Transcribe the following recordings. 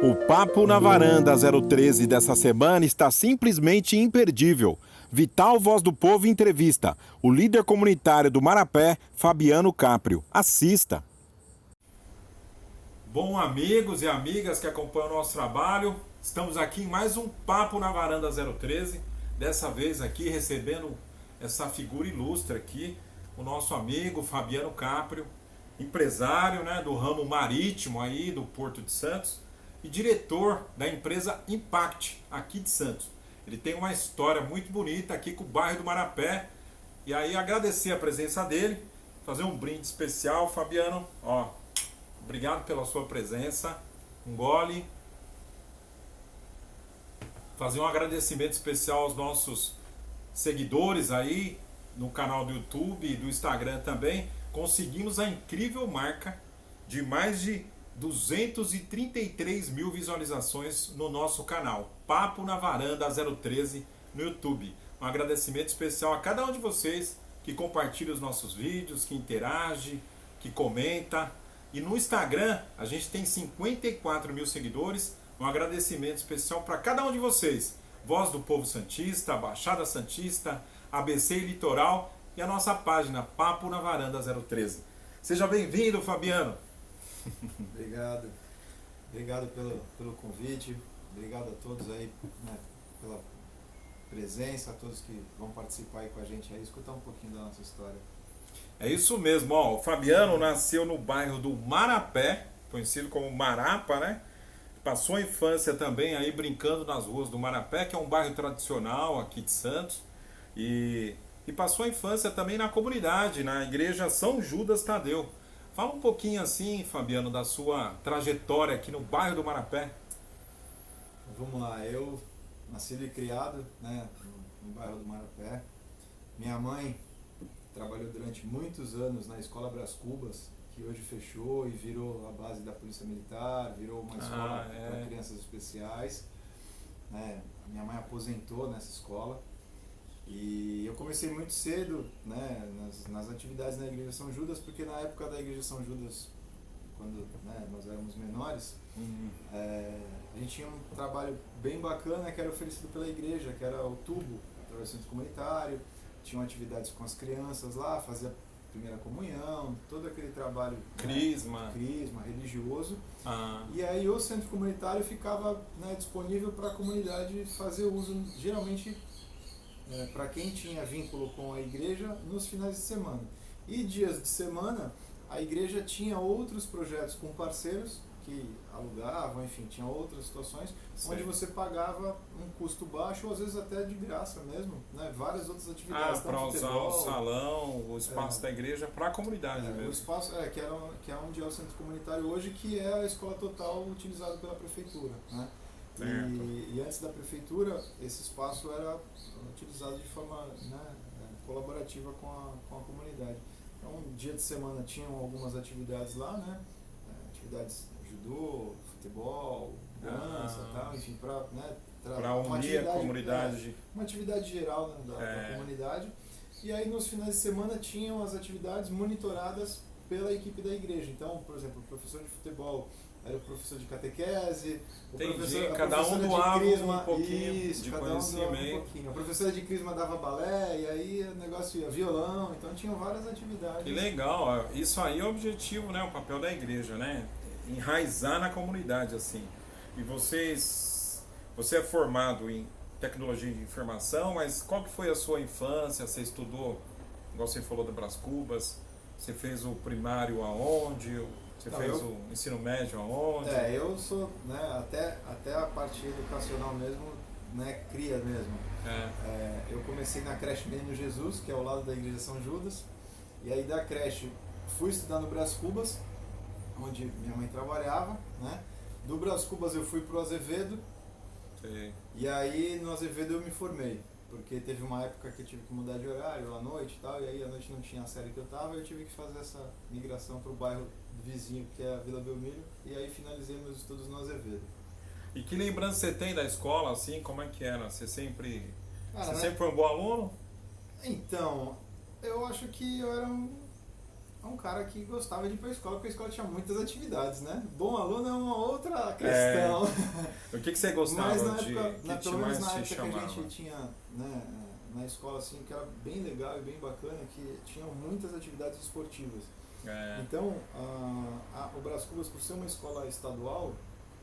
O Papo na Varanda 013 dessa semana está simplesmente imperdível. Vital Voz do Povo entrevista o líder comunitário do Marapé, Fabiano Caprio. Assista! Bom, amigos e amigas que acompanham o nosso trabalho, estamos aqui em mais um Papo na Varanda 013. Dessa vez aqui recebendo essa figura ilustre aqui, o nosso amigo Fabiano Caprio, empresário, né, do ramo marítimo aí do Porto de Santos e diretor da empresa Impact aqui de Santos. Ele tem uma história muito bonita aqui com o bairro do Marapé. E aí agradecer a presença dele, fazer um brinde especial. Fabiano, ó, obrigado pela sua presença. Um gole. Fazer um agradecimento especial aos nossos seguidores aí no canal do YouTube e do Instagram também. Conseguimos a incrível marca de mais de 233 mil visualizações no nosso canal Papo na Varanda 013 no YouTube. Um agradecimento especial a cada um de vocês que compartilha os nossos vídeos, que interage, que comenta. E no Instagram a gente tem 54 mil seguidores. Um agradecimento especial para cada um de vocês. Voz do Povo Santista, Baixada Santista, ABC e Litoral e a nossa página Papo na Varanda 013. Seja bem-vindo, Fabiano. Obrigado pelo convite, obrigado a todos aí, né, pela presença, a todos que vão participar aí com a gente aí, escutar um pouquinho da nossa história. É isso mesmo, ó, o Fabiano nasceu no bairro do Marapé, conhecido como Marapa, né? Passou a infância também aí brincando nas ruas do Marapé, que é um bairro tradicional aqui de Santos, e passou a infância também na comunidade, na igreja São Judas Tadeu. Fala um pouquinho assim, Fabiano, da sua trajetória aqui no bairro do Marapé. Vamos lá, eu nasci e criado, né, no bairro do Marapé. Minha mãe trabalhou durante muitos anos na Escola Brás Cubas, que hoje fechou e virou a base da Polícia Militar, virou uma escola para crianças especiais. Né? Minha mãe aposentou nessa escola. E eu comecei muito cedo, né, nas atividades na Igreja São Judas, porque na época da Igreja São Judas, quando, né, nós éramos menores, a gente tinha um trabalho bem bacana que era oferecido pela igreja, que era o tubo, através do centro comunitário, tinham atividades com as crianças lá, fazia primeira comunhão, todo aquele trabalho, Crisma, né, crisma religioso. E aí o centro comunitário ficava, né, disponível para a comunidade fazer uso, geralmente para quem tinha vínculo com a igreja nos finais de semana. E dias de semana, a igreja tinha outros projetos com parceiros que alugavam, enfim, tinha outras situações, onde você pagava um custo baixo, ou às vezes até de graça mesmo, né? Várias outras atividades. Para usar o salão, o espaço da igreja para a comunidade mesmo. O espaço, que é onde é o centro comunitário hoje, que é a escola total utilizada pela prefeitura, né? E antes da prefeitura, esse espaço era utilizado de forma, né, colaborativa com a comunidade. Então, dia de semana tinham algumas atividades lá, né, atividades judô, futebol, dança, tal, enfim, para, né, para unir a comunidade. Uma atividade geral, né, da comunidade. E aí nos finais de semana tinham as atividades monitoradas pela equipe da igreja. Então, por exemplo, o professor de futebol era o professor de catequese, cada um doava um pouquinho de conhecimento. A professora de crisma dava balé, e aí o negócio ia violão, então tinham várias atividades. Que legal, isso aí é o objetivo, né, o papel da igreja, né, enraizar na comunidade, assim. E você é formado em tecnologia de informação, mas qual que foi a sua infância? Você estudou, igual você falou, da Brás Cubas, você fez o primário aonde? Você fez o ensino médio aonde? Eu sou, né, até a parte educacional mesmo, né, cria mesmo. Eu comecei na creche Menino Jesus, que é ao lado da Igreja São Judas, e aí da creche fui estudar no Brás Cubas, onde minha mãe trabalhava, né? Do Brás Cubas eu fui pro Azevedo. Sim. E aí no Azevedo eu me formei, porque teve uma época que eu tive que mudar de horário à noite e tal, e aí à noite não tinha a série que eu tava, eu tive que fazer essa migração pro bairro vizinho, que é a Vila Belmiro, e aí finalizei meus estudos no Azevedo. E que lembrança você tem da escola, assim, como é que era? Você sempre Cara, sempre foi um bom aluno? Então, eu acho que eu era um um cara que gostava de ir para a escola, porque a escola tinha muitas atividades, né? Bom aluno é uma outra questão. O que você gostava Mas de pelo menos na época que a chamava? gente tinha, né, na escola, assim, que era bem legal e bem bacana, que tinham muitas atividades esportivas. Então, o Brás Cubas, por ser uma escola estadual,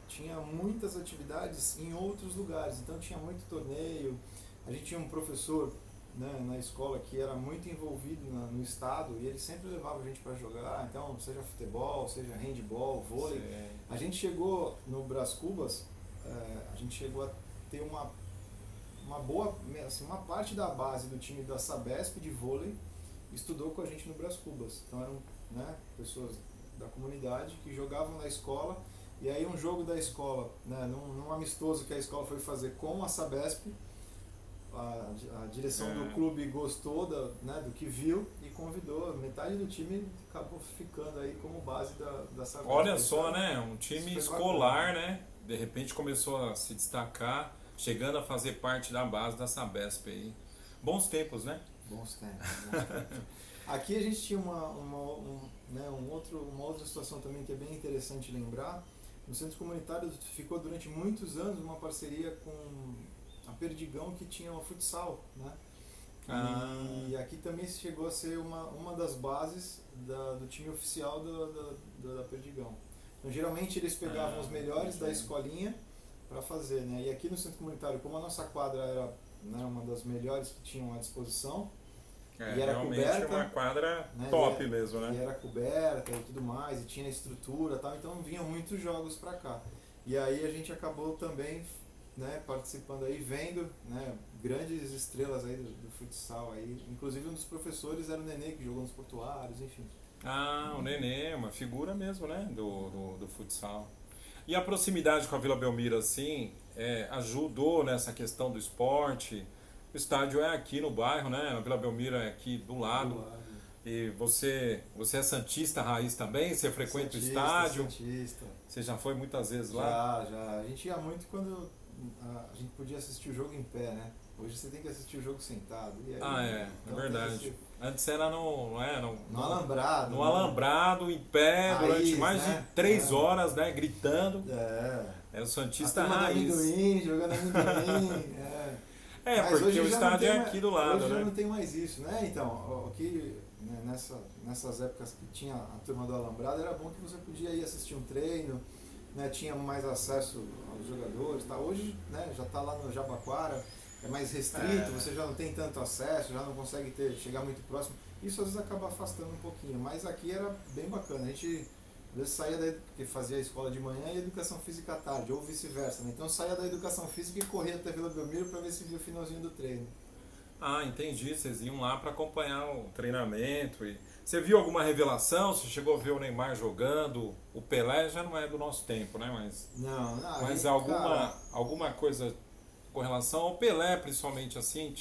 tinha muitas atividades em outros lugares. Então, tinha muito torneio. A gente tinha um professor, né, na escola que era muito envolvido no estado, e ele sempre levava a gente para jogar, então seja futebol, seja handball, vôlei. Sim. A gente chegou no Brás Cubas, a gente chegou a ter uma boa, assim, uma parte da base do time da Sabesp de vôlei estudou com a gente no Brás Cubas. Então eram, né, pessoas da comunidade que jogavam na escola, e aí um jogo da escola, né, num amistoso que a escola foi fazer com a Sabesp, a direção do clube gostou do que viu e convidou. Metade do time acabou ficando aí como base da Sabesp. Olha só, né? Um time escolar, né? De repente começou a se destacar, chegando a fazer parte da base da Sabesp aí. Bons tempos, né? Bons tempos. Aqui a gente tinha uma outra situação também que é bem interessante lembrar. No centro comunitário ficou durante muitos anos uma parceria com a Perdigão, que tinha o futsal, né? E aqui também chegou a ser uma das bases do time oficial da Perdigão. Então, geralmente eles pegavam os melhores da escolinha para fazer, né? E aqui no centro comunitário, como a nossa quadra era, né, uma das melhores que tinham à disposição, e era coberta, uma quadra, né, top mesmo, né? E era coberta e tudo mais, e tinha estrutura e tal, então vinham muitos jogos para cá. E aí a gente acabou também, né, participando aí, vendo, né, grandes estrelas aí do futsal aí. Inclusive um dos professores era o Nenê, que jogou nos Portuários, enfim. O Nenê, uma figura mesmo, né, do futsal. E a proximidade com a Vila Belmiro, assim, ajudou nessa questão do esporte. O estádio é aqui no bairro, né? A Vila Belmiro é aqui do lado. E você é santista raiz também? Você frequenta o estádio? Santista. Você já foi muitas vezes lá? Já. A gente ia muito quando a gente podia assistir o jogo em pé, né? Hoje você tem que assistir o jogo sentado. E aí, então é verdade. Antes era no alambrado. No alambrado, em pé, durante mais de 3 horas, né? Gritando. É o santista raiz. Amendoim, jogando amendoim. Mas porque o estádio é aqui do lado, hoje né? Já não tem mais isso, né? Então, aqui, né, nessas épocas que tinha a turma do alambrado, era bom que você podia ir assistir um treino, né? Tinha mais acesso aos jogadores, tá? Hoje, né, já está lá no Jabaquara, é mais restrito, você já não tem tanto acesso, já não consegue chegar muito próximo. Isso às vezes acaba afastando um pouquinho, mas aqui era bem bacana. A gente às vezes saía porque fazia a escola de manhã e a educação física à tarde, ou vice-versa, né? Então saía da educação física e corria até Vila Belmiro para ver se via o finalzinho do treino. Entendi. Vocês iam lá para acompanhar o treinamento. Você viu alguma revelação? Você chegou a ver o Neymar jogando? O Pelé já não é do nosso tempo, né? Mas alguma coisa com relação ao Pelé, principalmente assim,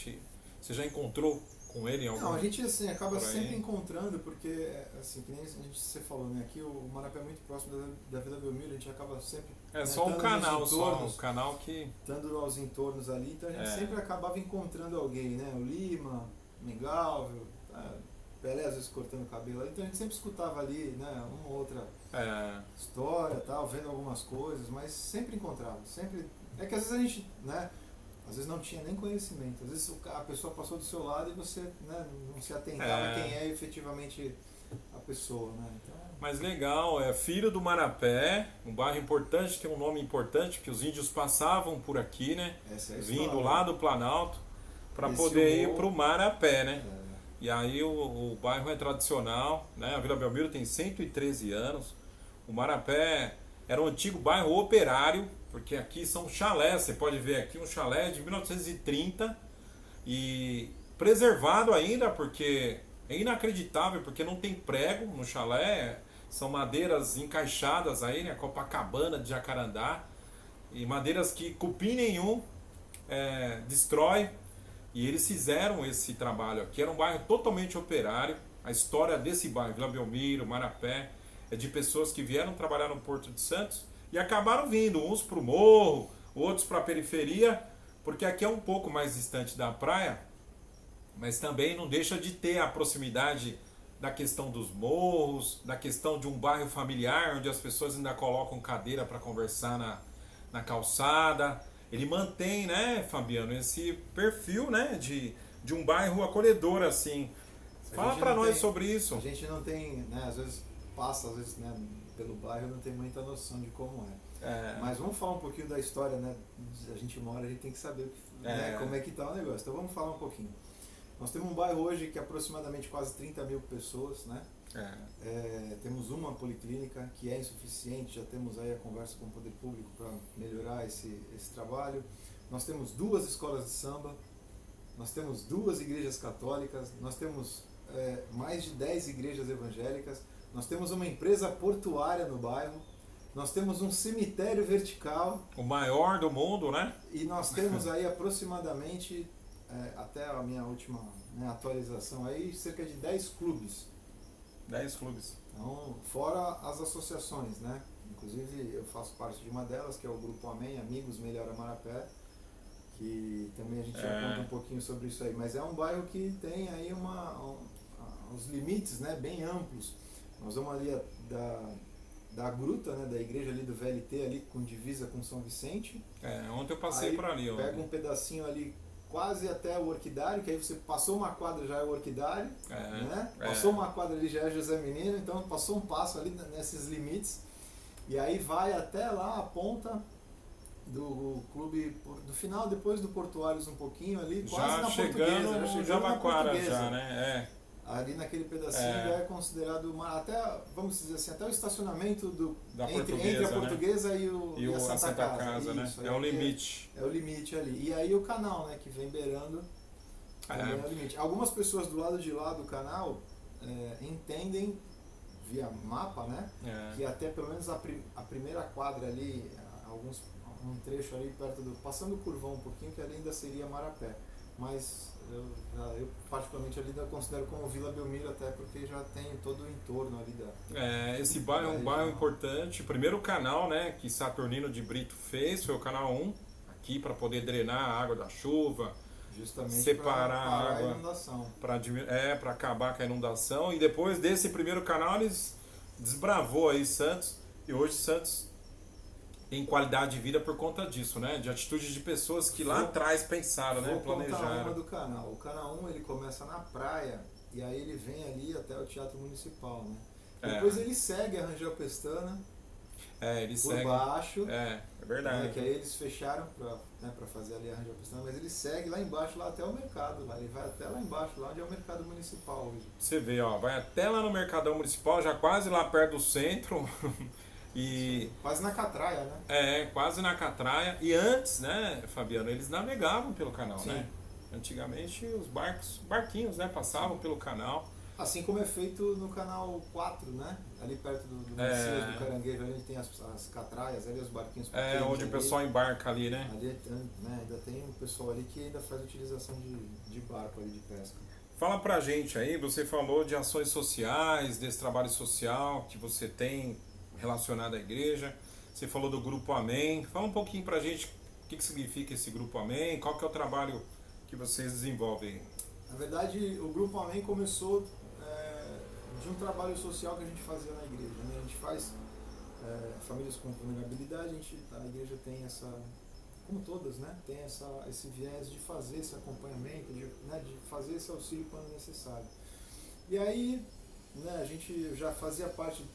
você já encontrou com ele em algum... Não, a gente assim, acaba sempre encontrando, porque assim, que nem você falou, né? Aqui o Marapé é muito próximo da Vila Belmiro, a gente acaba sempre... só um canal que... Estando aos entornos ali, então a gente sempre acabava encontrando alguém, né? O Lima, Mengalvio, Pelé às vezes cortando o cabelo, então a gente sempre escutava ali, né? Uma ou outra história, tal, vendo algumas coisas, mas sempre encontrava, sempre... É que às vezes a gente, né? Às vezes não tinha nem conhecimento, às vezes a pessoa passou do seu lado e você, né, não se atentava a quem é efetivamente a pessoa, né? Então... Mas legal, é filho do Marapé, um bairro importante, tem um nome importante, que os índios passavam por aqui, né? Vindo lá do Planalto para poder ir para o Marapé, né? E aí o bairro é tradicional, né? A Vila Belmiro tem 113 anos, o Marapé era um antigo bairro operário, porque aqui são chalés, você pode ver aqui um chalé de 1930 e preservado ainda, porque é inacreditável, porque não tem prego no chalé, são madeiras encaixadas aí, né, Copacabana de Jacarandá, e madeiras que cupim nenhum destrói, e eles fizeram esse trabalho aqui. Era um bairro totalmente operário. A história desse bairro, Vila Belmiro, Marapé, é de pessoas que vieram trabalhar no Porto de Santos e acabaram vindo, uns para o morro, outros para a periferia, porque aqui é um pouco mais distante da praia, mas também não deixa de ter a proximidade da questão dos morros, da questão de um bairro familiar, onde as pessoas ainda colocam cadeira para conversar na calçada. Ele mantém, né, Fabiano, esse perfil, né, de um bairro acolhedor, assim. Fala para nós sobre isso. A gente não tem, né, às vezes passa, né, pelo bairro, não tem muita noção de como é. Mas vamos falar um pouquinho da história, né? A gente mora, a gente tem que saber né, como é que tá o negócio. Então vamos falar um pouquinho. Nós temos um bairro hoje que é aproximadamente quase 30 mil pessoas, né? Temos uma policlínica que é insuficiente, já temos aí a conversa com o poder público para melhorar esse trabalho. Nós temos 2 escolas de samba, nós temos 2 igrejas católicas, nós temos mais de 10 igrejas evangélicas, nós temos uma empresa portuária no bairro, nós temos um cemitério vertical. O maior do mundo, né? E nós temos aí aproximadamente, até a minha última, né, atualização, aí, cerca de 10 clubes. 10 clubes. Então, fora as associações, né? Inclusive eu faço parte de uma delas, que é o Grupo Amém, Amigos Melhora Marapé, que também a gente já conta um pouquinho sobre isso aí. Mas é um bairro que tem aí uns limites, né, bem amplos. Nós vamos ali da gruta, né, da igreja ali do VLT, ali com divisa com São Vicente. Ontem eu passei aí por ali. Pega um pedacinho ali quase até o Orquidário, que aí você passou uma quadra já é o Orquidário, né? Passou uma quadra ali já é José Menino, então passou um passo ali nesses limites. E aí vai até lá a ponta do clube, do final, depois do Portuários um pouquinho ali, quase já na chegando Portuguesa. no Jabaquara já, né? Ali naquele pedacinho já é considerado até, vamos dizer assim, até o estacionamento entre a Portuguesa, né? e a Santa Casa, isso, né? É o limite. É o limite ali. E aí o canal, né, que vem beirando é o limite. Algumas pessoas do lado de lá do canal entendem via mapa, né, que até pelo menos a primeira quadra ali, um trecho ali perto passando o Curvão um pouquinho, que ali ainda seria Marapé. Mas eu particularmente ali considero como Vila Belmiro, até porque já tem todo o entorno ali esse bairro é um bairro importante. O primeiro canal, né, que Saturnino de Brito fez foi o canal 1, aqui para poder drenar a água da chuva, justamente separar a água, a inundação, para acabar com a inundação. E depois desse primeiro canal eles desbravou aí Santos, e hoje Santos tem qualidade de vida por conta disso, né? De atitudes de pessoas que lá atrás pensaram, né? Planejaram. Do canal. O canal 1 ele começa na praia e aí ele vem ali até o Teatro Municipal, né? Depois ele segue a Rangel Pestana. Ele por segue. Baixo. É verdade. Que aí eles fecharam para fazer ali a Rangel Pestana, mas ele segue lá embaixo, lá até o mercado. Lá. Ele vai até lá embaixo, lá onde é o mercado municipal hoje. Você vê, ó, vai até lá no Mercadão Municipal, já quase lá perto do centro. E quase na catraia, né? Quase na catraia. E antes, né, Fabiano, eles navegavam pelo canal, Sim. né? Antigamente os barquinhos, né, passavam pelo canal. Assim como é feito no canal 4, né? Ali perto do Messias do Caranguejo, ali a gente tem as catraias, ali os barquinhos pequenos. Onde o pessoal embarca ali, né? Ali ainda tem um pessoal ali que ainda faz utilização de barco ali de pesca. Fala pra gente aí, você falou de ações sociais, desse trabalho social que você tem relacionado à igreja. Você falou do Grupo Amém. Fala um pouquinho pra gente o que significa esse Grupo Amém, qual que é o trabalho que vocês desenvolvem. Na verdade, o Grupo Amém começou de um trabalho social que a gente fazia na igreja, né? A gente faz famílias com vulnerabilidade, a igreja tem como todas, né? Tem esse viés de fazer esse acompanhamento, de fazer esse auxílio quando necessário. E aí, né, a gente já fazia parte,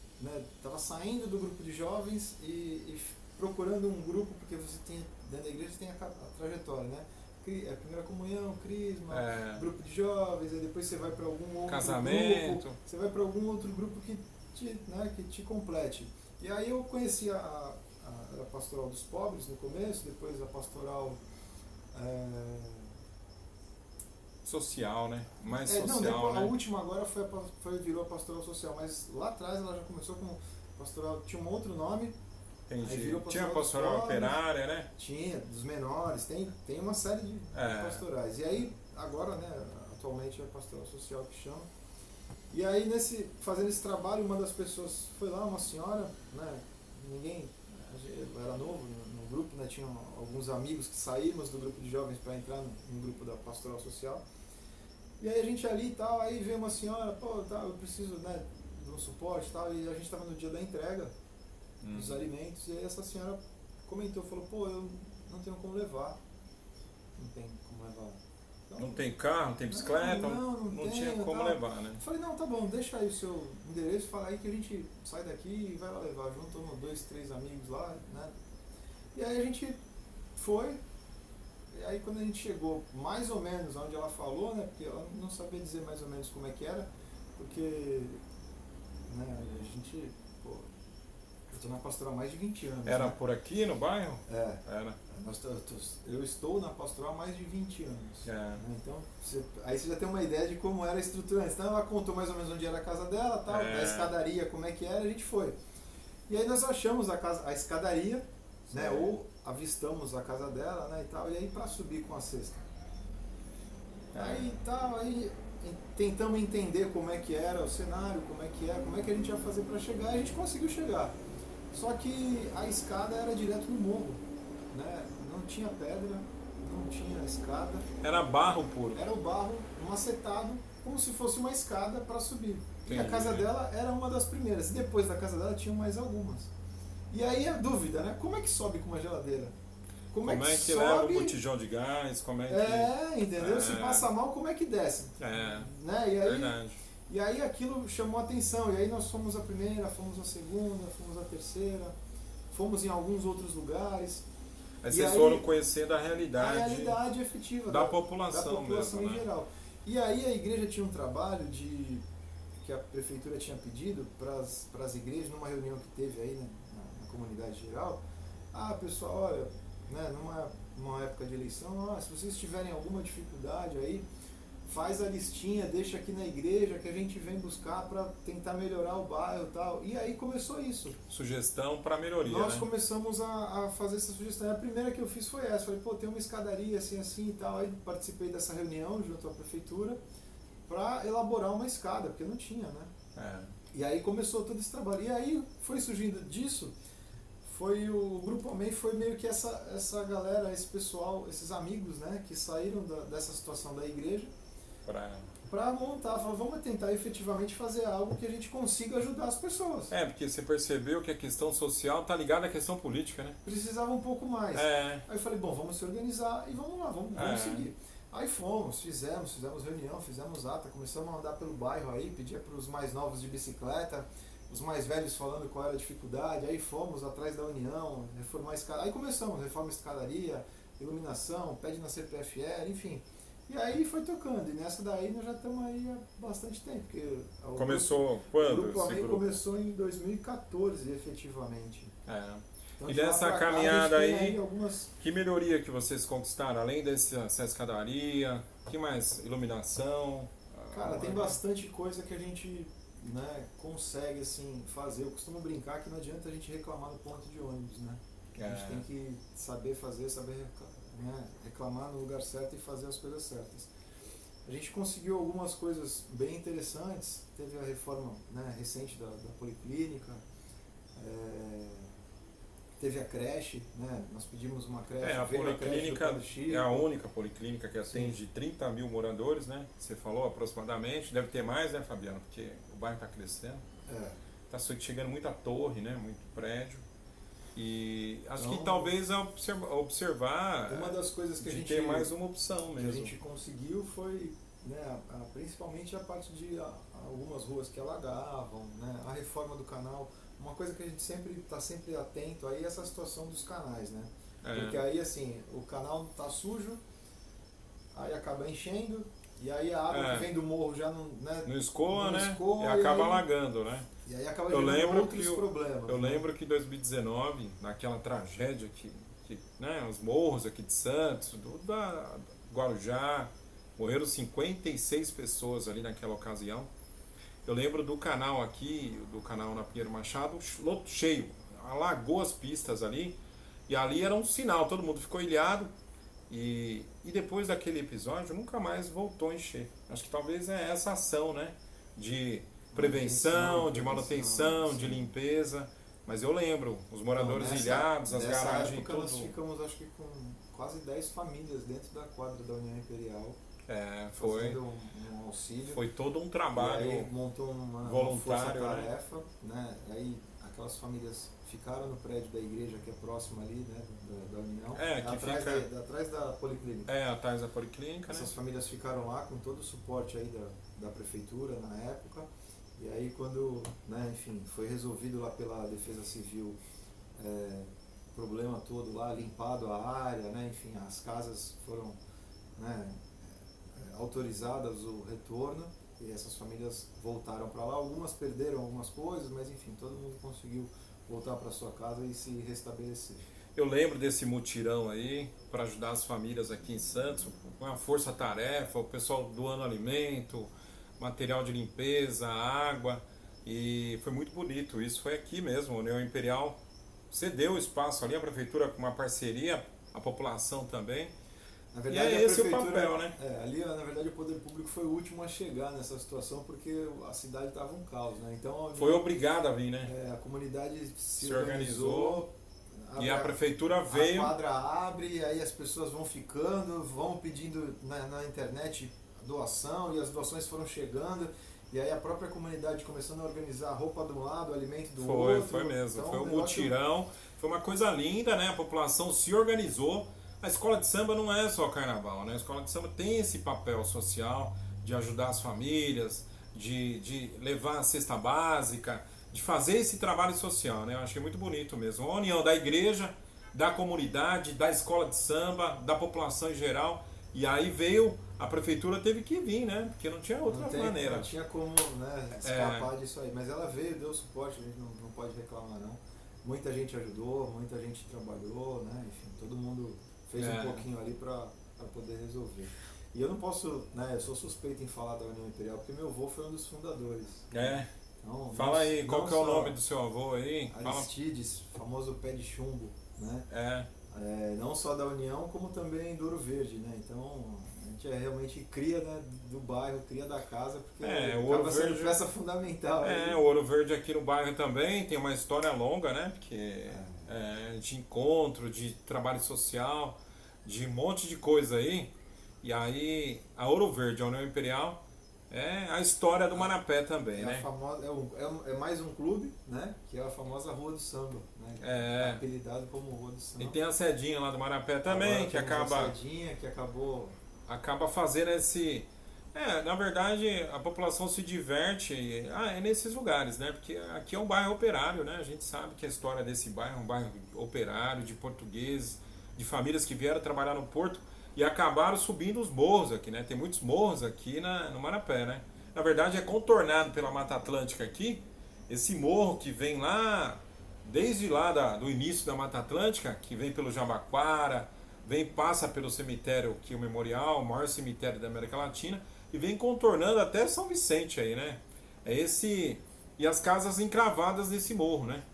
estava saindo do grupo de jovens e procurando um grupo, porque você tem, dentro da igreja você tem a trajetória, né? Primeira comunhão, crisma, grupo de jovens, aí depois você vai para algum outro casamento, grupo, você vai para algum outro grupo que te complete. E aí eu conheci a pastoral dos pobres no começo, depois a pastoral social, né? Mais social, depois, né? A última agora virou a pastoral social, mas lá atrás ela já começou como pastoral, tinha um outro nome. Entendi. Tinha a pastoral operária, né? Tinha, dos menores, tem uma série de pastorais. E aí, agora, né, atualmente é a pastoral social que chama. E aí, fazendo esse trabalho, uma das pessoas foi lá, uma senhora, né, eu era novo no grupo, né, tinha alguns amigos que saímos do grupo de jovens para entrar no grupo da pastoral social. E aí a gente ali e tal, aí veio uma senhora, pô, tá, eu preciso, né, de um suporte e tal, e a gente estava no dia da entrega dos alimentos, e aí essa senhora comentou, falou, pô, eu não tenho como levar. Não tem como levar. Então, Não tem carro, não tem bicicleta, não tinha como tal. levar, né? Eu falei, não, tá bom, deixa aí o seu endereço, fala aí que a gente sai daqui e vai lá levar. Juntamos 2, 3 amigos lá, né? E aí a gente foi, e aí quando a gente chegou mais ou menos onde ela falou, né? Porque ela não sabia dizer mais ou menos como é que era, porque, né, a gente, pô, eu tô na pastoral há mais de 20 anos. Era né? por aqui no bairro? É. Era. Eu estou na pastoral há mais de 20 anos. É. Né? Então, aí você já tem uma ideia de como era a estrutura antes. Então ela contou mais ou menos onde era a casa dela, tal, da escadaria, como é que era, a gente foi. E aí nós achamos a escadaria, né? Ou avistamos a casa dela, né? E tal, e aí para subir com a cesta. Aí tal, aí tentamos entender como é que era o cenário, como é que a gente ia fazer para chegar, e a gente conseguiu chegar. Só que a escada era direto no morro, né? Não tinha pedra, não tinha escada. Era barro puro. Era o barro macetado, como se fosse uma escada para subir. Entendi. E a casa dela era uma das primeiras. E depois da casa dela tinham mais algumas. E aí a dúvida, né? Como é que sobe com uma geladeira? Como é que sobe? leva o botijão de gás? Como é que... entendeu? Se passa mal, como é que desce? Né? E aí, verdade. E aí aquilo chamou a atenção. E aí nós fomos a primeira, fomos a segunda, fomos a terceira, fomos em alguns outros lugares. Aí vocês foram conhecendo a realidade efetiva da população mesmo, em né? geral. E aí a igreja tinha um trabalho que a prefeitura tinha pedido para as igrejas, numa reunião que teve aí na comunidade geral. Pessoal, olha, né, numa época de eleição, se vocês tiverem alguma dificuldade aí, faz a listinha, deixa aqui na igreja que a gente vem buscar para tentar melhorar o bairro e tal. E aí começou isso. Sugestão para melhoria, Nós né? começamos a fazer essa sugestão. A primeira que eu fiz foi essa. Falei, pô, tem uma escadaria assim e tal. Aí participei dessa reunião junto à prefeitura para elaborar uma escada, porque não tinha, né? E aí começou todo esse trabalho. E aí foi surgindo disso, o Grupo Amém foi meio que essa galera, esse pessoal, esses amigos, né, que saíram dessa situação da igreja para montar, falar, vamos tentar efetivamente fazer algo que a gente consiga ajudar as pessoas. Porque você percebeu que a questão social está ligada à questão política, né? Precisava um pouco mais. Aí eu falei, bom, vamos se organizar e vamos lá, vamos seguir. Aí fizemos reunião, fizemos ata, começamos a andar pelo bairro aí, pedia para os mais novos de bicicleta, os mais velhos falando qual era a dificuldade, aí fomos atrás da União, reformar a escadaria, aí começamos, reforma a escadaria, iluminação, pede na CPFL, enfim. E aí foi tocando, e nessa daí nós já estamos aí há bastante tempo. Porque começou quando? O Grupo Amém começou em 2014, efetivamente. Então, e dessa caminhada aí, algumas... que melhoria que vocês conquistaram? Além dessa escadaria, que mais? Iluminação? Cara, tem bastante coisa que a gente, né, consegue assim, fazer. Eu costumo brincar que não adianta a gente reclamar no ponto de ônibus, né? A gente tem que saber fazer, reclamar no lugar certo e fazer as coisas certas. A gente conseguiu algumas coisas bem interessantes. Teve a reforma, né, recente da policlínica, teve a creche, né? Nós pedimos uma creche. A policlínica é a única policlínica que atende 30 mil moradores, né? Você falou aproximadamente, deve ter mais, né, Fabiano? Porque o bairro está crescendo. Está chegando muita torre, né? Muito prédio. E acho que talvez observar uma das coisas que a gente ter mais uma opção mesmo. Que a gente conseguiu foi, né, principalmente a parte de algumas ruas que alagavam, né, a reforma do canal. Uma coisa que a gente está sempre atento aí é essa situação dos canais, né? Porque aí assim, o canal está sujo, aí acaba enchendo, e aí a água que vem do morro já não escoa, né? E acaba alagando, né? E aí acaba gerando outros problemas. Eu lembro que em 2019, naquela tragédia que né, os morros aqui de Santos, da Guarujá, morreram 56 pessoas ali naquela ocasião. Eu lembro do canal aqui, do canal na Pinheiro Machado, cheio, alagou as pistas ali, e ali era um sinal, todo mundo ficou ilhado, e depois daquele episódio nunca mais voltou a encher. Acho que talvez é essa ação, né, de prevenção, de manutenção, de limpeza, mas eu lembro, os moradores ilhados, as garagens, tudo. Nós ficamos, acho que com quase 10 famílias dentro da quadra da União Imperial. Foi. Fazendo um auxílio. Foi todo um E trabalho aí montou uma voluntário, força-tarefa, né? Aí aquelas famílias ficaram no prédio da igreja que é próximo ali, né? Da União. que atrás da Policlínica. Atrás da Policlínica, Essas né? famílias ficaram lá com todo o suporte aí da prefeitura na época. E aí quando, né, enfim, foi resolvido lá pela Defesa Civil o problema todo lá, limpado a área, né? Enfim, as casas foram, né, autorizadas o retorno e essas famílias voltaram para lá. Algumas perderam algumas coisas, mas enfim, todo mundo conseguiu voltar para sua casa e se restabelecer. Eu lembro desse mutirão aí para ajudar as famílias aqui em Santos, uma força-tarefa, o pessoal doando alimento, material de limpeza, água, e foi muito bonito. Isso foi aqui mesmo, a União Imperial cedeu o espaço ali, a prefeitura com uma parceria, a população também. Na verdade, e é esse o papel, né? Ali, na verdade, o poder público foi o último a chegar nessa situação porque a cidade estava um caos, né? Então, foi obrigado a vir, né? A comunidade se organizou e a prefeitura veio. A quadra abre, e aí as pessoas vão ficando, vão pedindo na internet doação e as doações foram chegando. E aí a própria comunidade começando a organizar a roupa de um lado, alimento do outro. Foi mesmo, então, foi um mutirão, foi uma coisa linda, né? A população se organizou. A escola de samba não é só carnaval, né? A escola de samba tem esse papel social de ajudar as famílias, de levar a cesta básica, de fazer esse trabalho social, né? Eu achei muito bonito mesmo. A união da igreja, da comunidade, da escola de samba, da população em geral. E aí veio, a prefeitura teve que vir, né? Porque não tinha outra maneira. Não tinha como, né, escapar disso aí. Mas ela veio, deu suporte, a gente não pode reclamar não. Muita gente ajudou, muita gente trabalhou, né? Enfim, todo mundo fez um pouquinho ali para poder resolver. E eu não posso, né? Eu sou suspeito em falar da União Imperial, porque meu avô foi um dos fundadores. Então, fala aí, qual que é o nome do seu avô aí? Aristides, famoso pé de chumbo, né? Não só da União, como também do Ouro Verde, né? Então, a gente é realmente cria, né, do bairro, cria da casa, porque o Ouro Verde, peça fundamental. O Ouro Verde aqui no bairro também tem uma história longa, né? Porque de encontro, de trabalho social, de um monte de coisa aí. E aí, a Ouro Verde, a União Imperial, é a história do Marapé também, né? É mais um clube, né? Que é a famosa Rua do Samba, né? Apelidado como Rua do Samba. E tem a Sedinha lá do Marapé também, que acaba... A Sedinha, que acabou... Acaba fazendo esse... na verdade, a população se diverte nesses lugares, né? Porque aqui é um bairro operário, né? A gente sabe que a história desse bairro é um bairro operário, de portugueses, de famílias que vieram trabalhar no porto e acabaram subindo os morros aqui, né? Tem muitos morros aqui no Marapé, né? Na verdade, é contornado pela Mata Atlântica aqui. Esse morro que vem lá, desde lá do início da Mata Atlântica, que vem pelo Jabaquara, passa pelo cemitério aqui, o Memorial, o maior cemitério da América Latina, e vem contornando até São Vicente aí, né? E as casas encravadas nesse morro, né?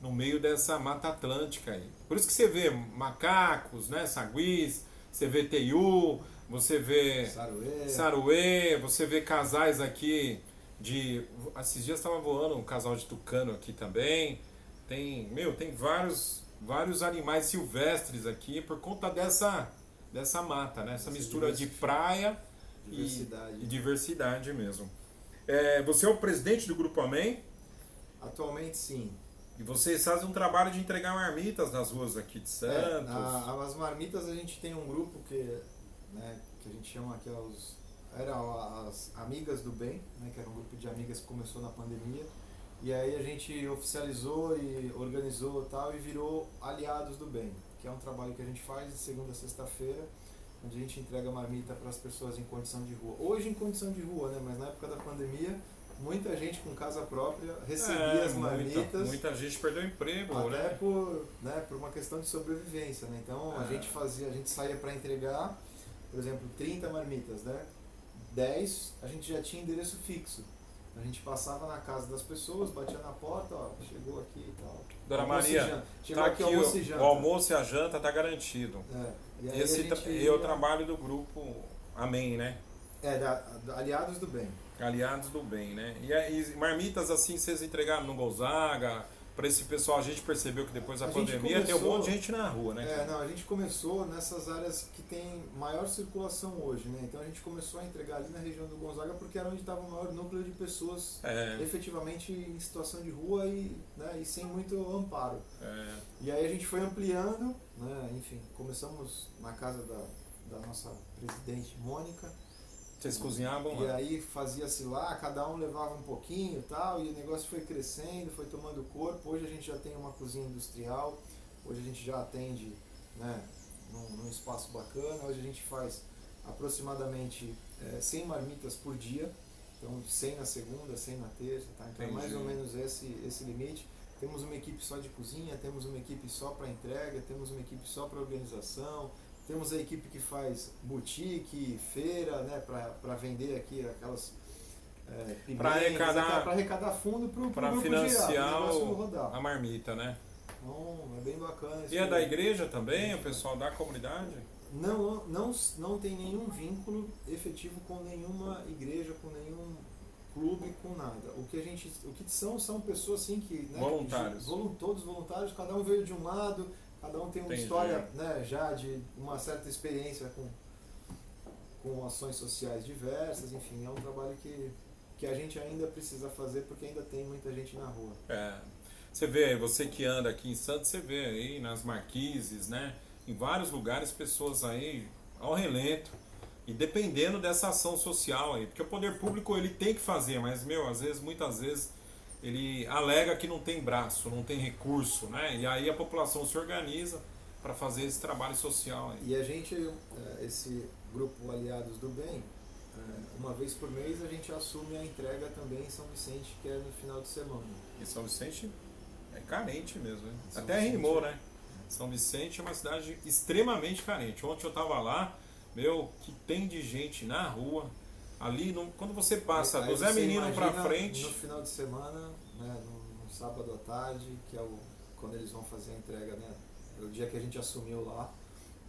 No meio dessa Mata Atlântica aí. Por isso que você vê macacos, né? Saguis, você vê teiu, você vê saruê, você vê casais aqui esses dias estava voando um casal de tucano aqui também. Tem vários animais silvestres aqui por conta dessa mata, né? Essa mistura de praia e diversidade mesmo. Você é o presidente do Grupo Amém? Atualmente, sim. E vocês fazem um trabalho de entregar marmitas nas ruas aqui de Santos? As marmitas a gente tem um grupo que a gente chama aqui eram as Amigas do Bem, né, que era um grupo de amigas que começou na pandemia. E aí a gente oficializou e organizou e virou Aliados do Bem, que é um trabalho que a gente faz de segunda a sexta-feira, onde a gente entrega marmita para as pessoas em condição de rua. Hoje em condição de rua, né, mas na época da pandemia, muita gente com casa própria recebia as marmitas. Muita gente perdeu o emprego, até por uma questão de sobrevivência, né? Então a gente saía para entregar, por exemplo, 30 marmitas, né? 10 a gente já tinha endereço fixo. A gente passava na casa das pessoas, batia na porta, chegou aqui e tal. Dona Maria, chegou aqui almoço e janta. O almoço e a janta tá garantido. E aí é o trabalho do grupo Amém, né? Aliados do Bem. Aliados do Bem, né? E marmitas assim vocês entregaram no Gonzaga, para esse pessoal, a gente percebeu que depois da A gente pandemia tem um começou- monte de gente na rua, né? Não, a gente começou nessas áreas que tem maior circulação hoje, né? Então a gente começou a entregar ali na região do Gonzaga porque era onde estava o maior núcleo de pessoas efetivamente em situação de rua e sem muito amparo. E aí a gente foi ampliando, né? Enfim, começamos na casa da nossa presidente Mônica. Vocês cozinhavam E lá? aí fazia-se lá, cada um levava um pouquinho e tal, e o negócio foi crescendo, foi tomando corpo. Hoje a gente já tem uma cozinha industrial, hoje a gente já atende, né, num espaço bacana. Hoje a gente faz aproximadamente 100 marmitas por dia, então 100 na segunda, 100 na terça, tá? Então é mais ou menos esse limite. Temos uma equipe só de cozinha, temos uma equipe só para entrega, temos uma equipe só para organização. Temos a equipe que faz boutique, feira, né, para vender aqui aquelas Para arrecadar fundo para o grupo financiar girar, o negócio rodar. a marmita, né? Então, é bem bacana. E é da igreja também, o pessoal da comunidade? Não tem nenhum vínculo efetivo com nenhuma igreja, com nenhum clube, com nada. O que são pessoas assim que, né, voluntários. Todos voluntários, cada um veio de um lado. Cada um tem uma história, né, já de uma certa experiência com ações sociais diversas, enfim, é um trabalho que a gente ainda precisa fazer porque ainda tem muita gente na rua. Você vê, você que anda aqui em Santos, você vê aí nas marquises, né, em vários lugares, pessoas aí ao relento e dependendo dessa ação social aí, porque o poder público ele tem que fazer, mas muitas vezes ele alega que não tem braço, não tem recurso, né? E aí a população se organiza para fazer esse trabalho social aí. E a gente, esse grupo Aliados do Bem, uma vez por mês a gente assume a entrega também em São Vicente, que é no final de semana. E São Vicente é carente mesmo, né? São Até Vicente, rimou, né? São Vicente é uma cidade extremamente carente. Ontem eu estava lá, que tem de gente na rua. Ali, quando você passa do Zé Menino pra frente... No final de semana, né, no sábado à tarde, que é quando eles vão fazer a entrega, né? É o dia que a gente assumiu lá,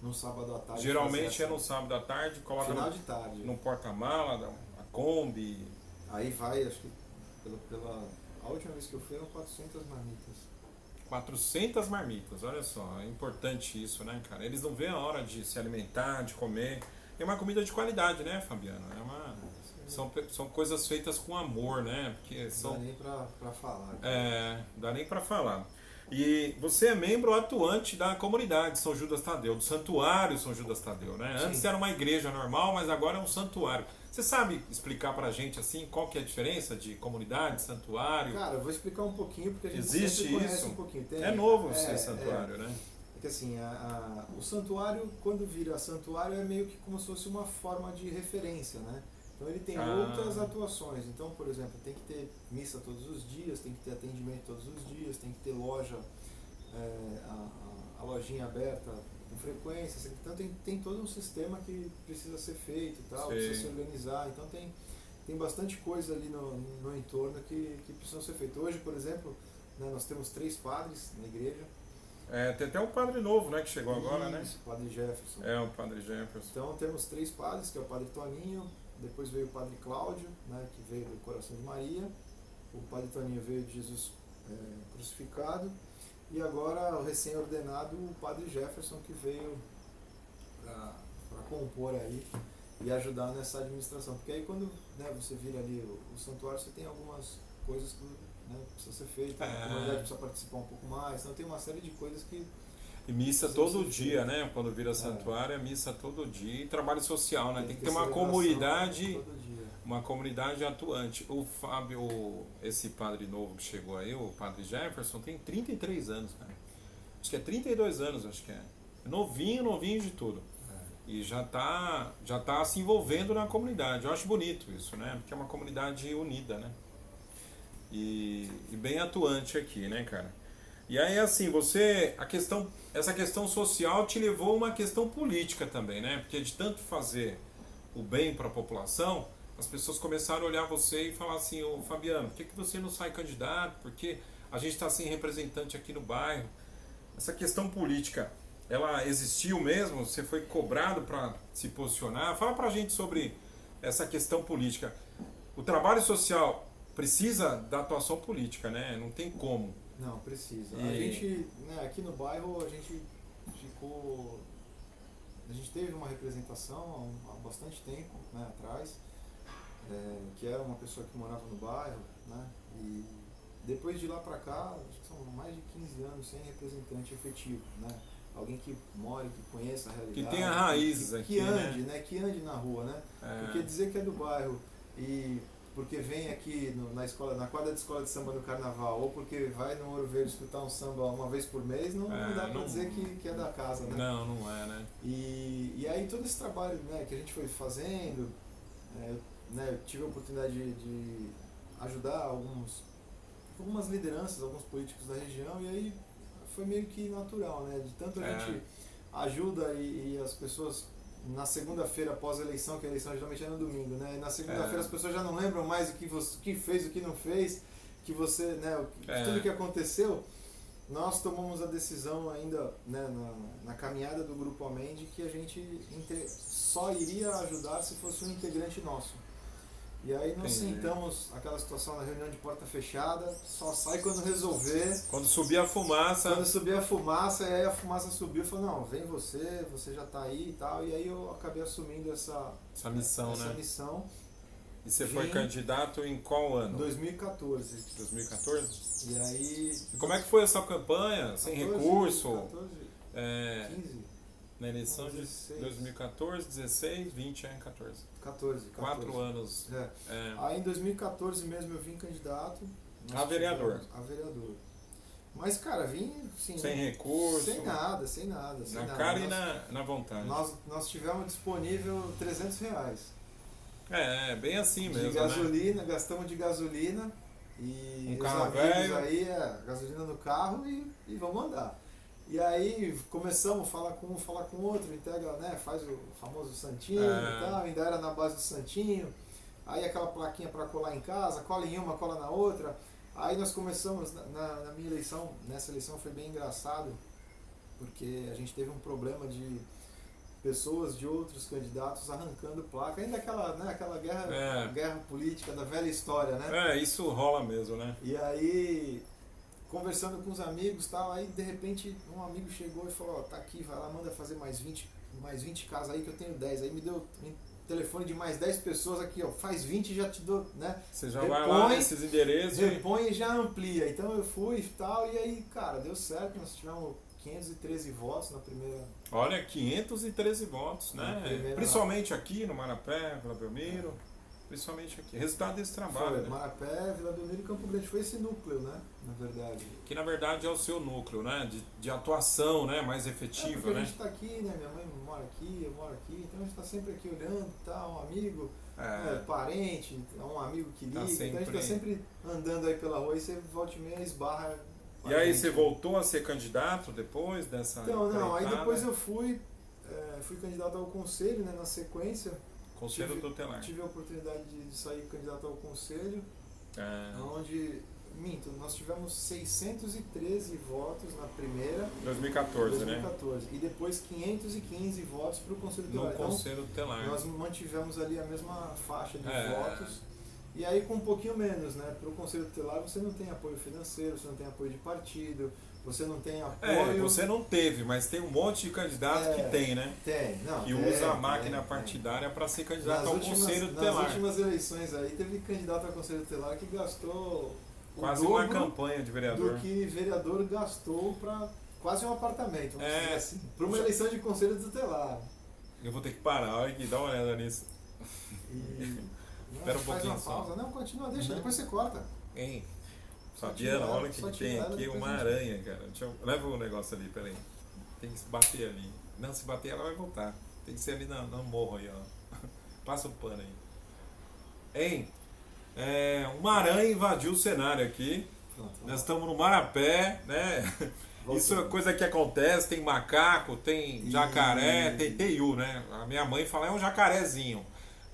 no sábado à tarde. Geralmente é no sábado à tarde, coloca final de tarde. no porta-mala, a Kombi. Aí vai, acho que a última vez que eu fui eram 400 marmitas. 400 marmitas, olha só, é importante isso, né, cara? Eles não veem a hora de se alimentar, de comer. É uma comida de qualidade, né, Fabiano? São coisas feitas com amor, né? Porque Dá nem pra falar. Dá nem pra falar. E você é membro atuante da comunidade São Judas Tadeu, do Santuário São Judas Tadeu, né? Sim. Antes era uma igreja normal, mas agora é um santuário. Você sabe explicar pra gente, assim, qual que é a diferença de comunidade, santuário? Cara, eu vou explicar um pouquinho, porque a gente Existe sempre conhece isso? um pouquinho. É novo ser santuário, né? Porque assim, o santuário, quando vira santuário, é meio que como se fosse uma forma de referência, né? Então ele tem outras atuações. Então, por exemplo, tem que ter missa todos os dias, tem que ter atendimento todos os dias, tem que ter loja, a lojinha aberta com frequência. Então tem todo um sistema que precisa ser feito e tal, precisa se organizar. Então tem bastante coisa ali no entorno que precisa ser feito. Hoje, por exemplo, né, nós temos 3 padres na igreja. Tem até um padre novo, né, que chegou agora, né? O padre Jefferson. O padre Jefferson. Então temos 3 padres, que é o padre Toninho, depois veio o padre Cláudio, né, que veio do Coração de Maria, o padre Toninho veio de Jesus crucificado, e agora o recém-ordenado, o padre Jefferson, que veio para compor aí e ajudar nessa administração. Porque aí quando, né, você vira ali o santuário, você tem algumas coisas que, né, precisa ser feita, a comunidade precisa participar um pouco mais, então tem uma série de coisas que... E missa todo dia, né? Quando vira santuário, é missa todo dia. E trabalho social, né? Tem que ter uma comunidade atuante. O Fábio, esse padre novo que chegou aí, o padre Jefferson, tem 33 anos, cara. Acho que é 32 anos, acho que é. Novinho de tudo. E já tá se envolvendo na comunidade. Eu acho bonito isso, né? Porque é uma comunidade unida, né? E bem atuante aqui, né, cara? E aí, assim, essa questão social te levou a uma questão política também, né? Porque de tanto fazer o bem para a população, as pessoas começaram a olhar você e falar assim: ô Fabiano, por que você não sai candidato? Porque a gente está sem representante aqui no bairro. Essa questão política, ela existiu mesmo? Você foi cobrado para se posicionar? Fala pra gente sobre essa questão política. O trabalho social precisa da atuação política, né? Não tem como. Não, precisa. E- A gente, né, aqui no bairro, a gente teve uma representação há bastante tempo, né, atrás, que era uma pessoa que morava no bairro, né, e depois de lá pra cá, acho que são mais de 15 anos sem representante efetivo, né, alguém que more, que conheça a realidade. Que tenha raízes aqui, que ande, né? Que ande na rua, né, É. porque dizer que é do bairro e porque vem aqui na quadra de escola de samba no carnaval, ou porque vai no Ouro Verde escutar um samba uma vez por mês, não dá pra dizer que é da casa, né? Não é, né? E aí todo esse trabalho, né, que a gente foi fazendo, eu tive a oportunidade de ajudar algumas lideranças, alguns políticos da região, e aí foi meio que natural, né? De tanto a gente ajuda e as pessoas na segunda-feira após a eleição, que a eleição geralmente é no domingo, né? Na segunda-feira as pessoas já não lembram mais o que fez, o que não fez, que você, né, tudo que aconteceu. Nós tomamos a decisão ainda, né, na caminhada do Grupo Amém, de que a gente só iria ajudar se fosse um integrante nosso. E aí nós sentamos aquela situação na reunião de porta fechada, só sai quando resolver. Quando subir a fumaça. Quando subir a fumaça, e aí a fumaça subiu, falou, não, vem você já tá aí e tal. E aí eu acabei assumindo essa missão, né? missão. E você foi candidato em qual ano? 2014. 2014? E aí... E como é que foi essa campanha? Sem recurso? 15. Na eleição 16. de 2014, 16, 20 em 14. 14. 4 anos. Aí em 2014 mesmo eu vim candidato. A vereador. A vereador. Mas, cara, vim assim, sem recurso. Sem nada. Na cara e na vontade. Nós tivemos disponível R$300. Bem assim mesmo. De gasolina, né? Gastamos de gasolina. E um os carro amigos velho. Aí, gasolina no carro e vamos andar. E aí começamos a falar com um, falar com outro, integra, né, faz o famoso santinho e tal, ainda era na base do santinho. Aí aquela plaquinha para colar em casa, cola em uma, cola na outra. Aí nós começamos, na minha eleição, nessa eleição foi bem engraçado, porque a gente teve um problema de pessoas de outros candidatos arrancando placa, ainda aquela guerra política da velha história, né? Isso rola mesmo, né? E aí, conversando com os amigos e tal, aí de repente um amigo chegou e falou, tá aqui, vai lá, manda fazer mais 20 casas aí que eu tenho 10. Aí me deu um telefone de mais 10 pessoas aqui, ó, faz 20 e já te dou, né? Você já vai lá nesses endereços. Repõe e já amplia. Então eu fui e tal, e aí, cara, deu certo, nós tivemos 513 votos na primeira... Olha, 513 votos, né? Principalmente aqui no Marapé, Vila Belmiro, principalmente aqui. Resultado desse trabalho. Foi, né? Marapé, Vila Belmiro e Campo Grande. Foi esse núcleo, né? Na verdade. Que na verdade é o seu núcleo, né? De atuação, né? Mais efetiva, porque né? a gente tá aqui, né? Minha mãe mora aqui, eu moro aqui, então a gente tá sempre aqui olhando e tal, um amigo, parente, um amigo que liga, então a gente tá sempre andando aí pela rua e você volta e meia esbarra. E aí você voltou a ser candidato depois dessa... Então, não, aí depois eu fui candidato ao conselho, né? Na sequência. Conselho tutelar. Tive a oportunidade de sair candidato ao conselho, onde... nós tivemos 613 votos na primeira. 2014, né? E depois 515 votos para o Conselho Tutelar. No Conselho Tutelar. Nós mantivemos ali a mesma faixa de votos. E aí com um pouquinho menos, né? Para o Conselho Tutelar você não tem apoio financeiro, você não tem apoio de partido, você não tem apoio... Você não teve, mas tem um monte de candidato que tem, né? Que usa a máquina partidária para ser candidato ao Conselho Tutelar. Nas últimas eleições aí teve candidato ao Conselho Tutelar que gastou... Quase uma campanha de vereador. Do que vereador gastou para quase um apartamento, vamos dizer assim. Para uma eleição de conselho tutelar. Eu vou ter que parar, olha aqui, dá uma olhada nisso. Espera um pouquinho só. Não, continua, deixa, depois você corta. Hein? Fabiana, olha o que tem aqui, uma aranha, cara. Leva o negócio ali, peraí. Tem que se bater ali. Não, se bater ela vai voltar. Tem que ser ali no morro aí, ó. Passa o pano aí. Hein? Uma aranha invadiu o cenário aqui. Nós estamos no Marapé, né? Isso é coisa que acontece, tem macaco, tem jacaré, tem teiu, né? A minha mãe fala, é um jacarezinho.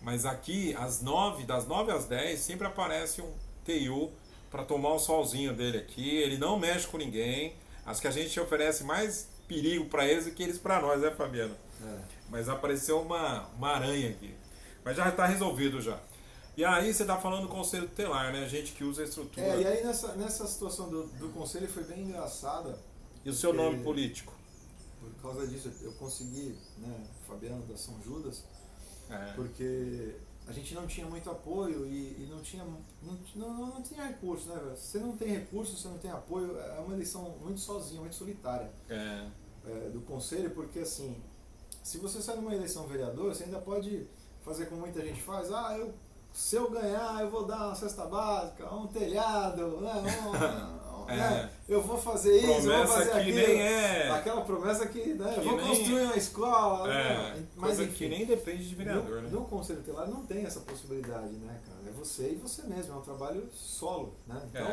Mas aqui, das 9 às 10, sempre aparece um teiu para tomar o solzinho dele aqui. Ele não mexe com ninguém. Acho que a gente oferece mais perigo para eles do que eles para nós, né, Fabiana? Mas apareceu uma aranha aqui. Mas já está resolvido já. E aí você está falando do conselho tutelar, né? A gente que usa a estrutura. E aí nessa situação do conselho foi bem engraçada. E o seu nome político? Por causa disso eu consegui, né, Fabiano da São Judas, É. porque a gente não tinha muito apoio e não tinha recurso, né, velho? Se você não tem recurso, você não tem apoio, é uma eleição muito sozinha, muito solitária do conselho, porque assim, se você sai numa eleição vereador, você ainda pode fazer como muita gente faz, se eu ganhar, eu vou dar uma cesta básica, um telhado, né, né, eu vou fazer isso, promessa eu vou fazer que aquilo. Nem é. Aquela promessa que, né, Que eu vou construir uma escola. Né, mas coisa enfim, que nem depende de vereador, né? No Conselho Tutelar não tem essa possibilidade, né, cara? É você e você mesmo, é um trabalho solo, né? Então,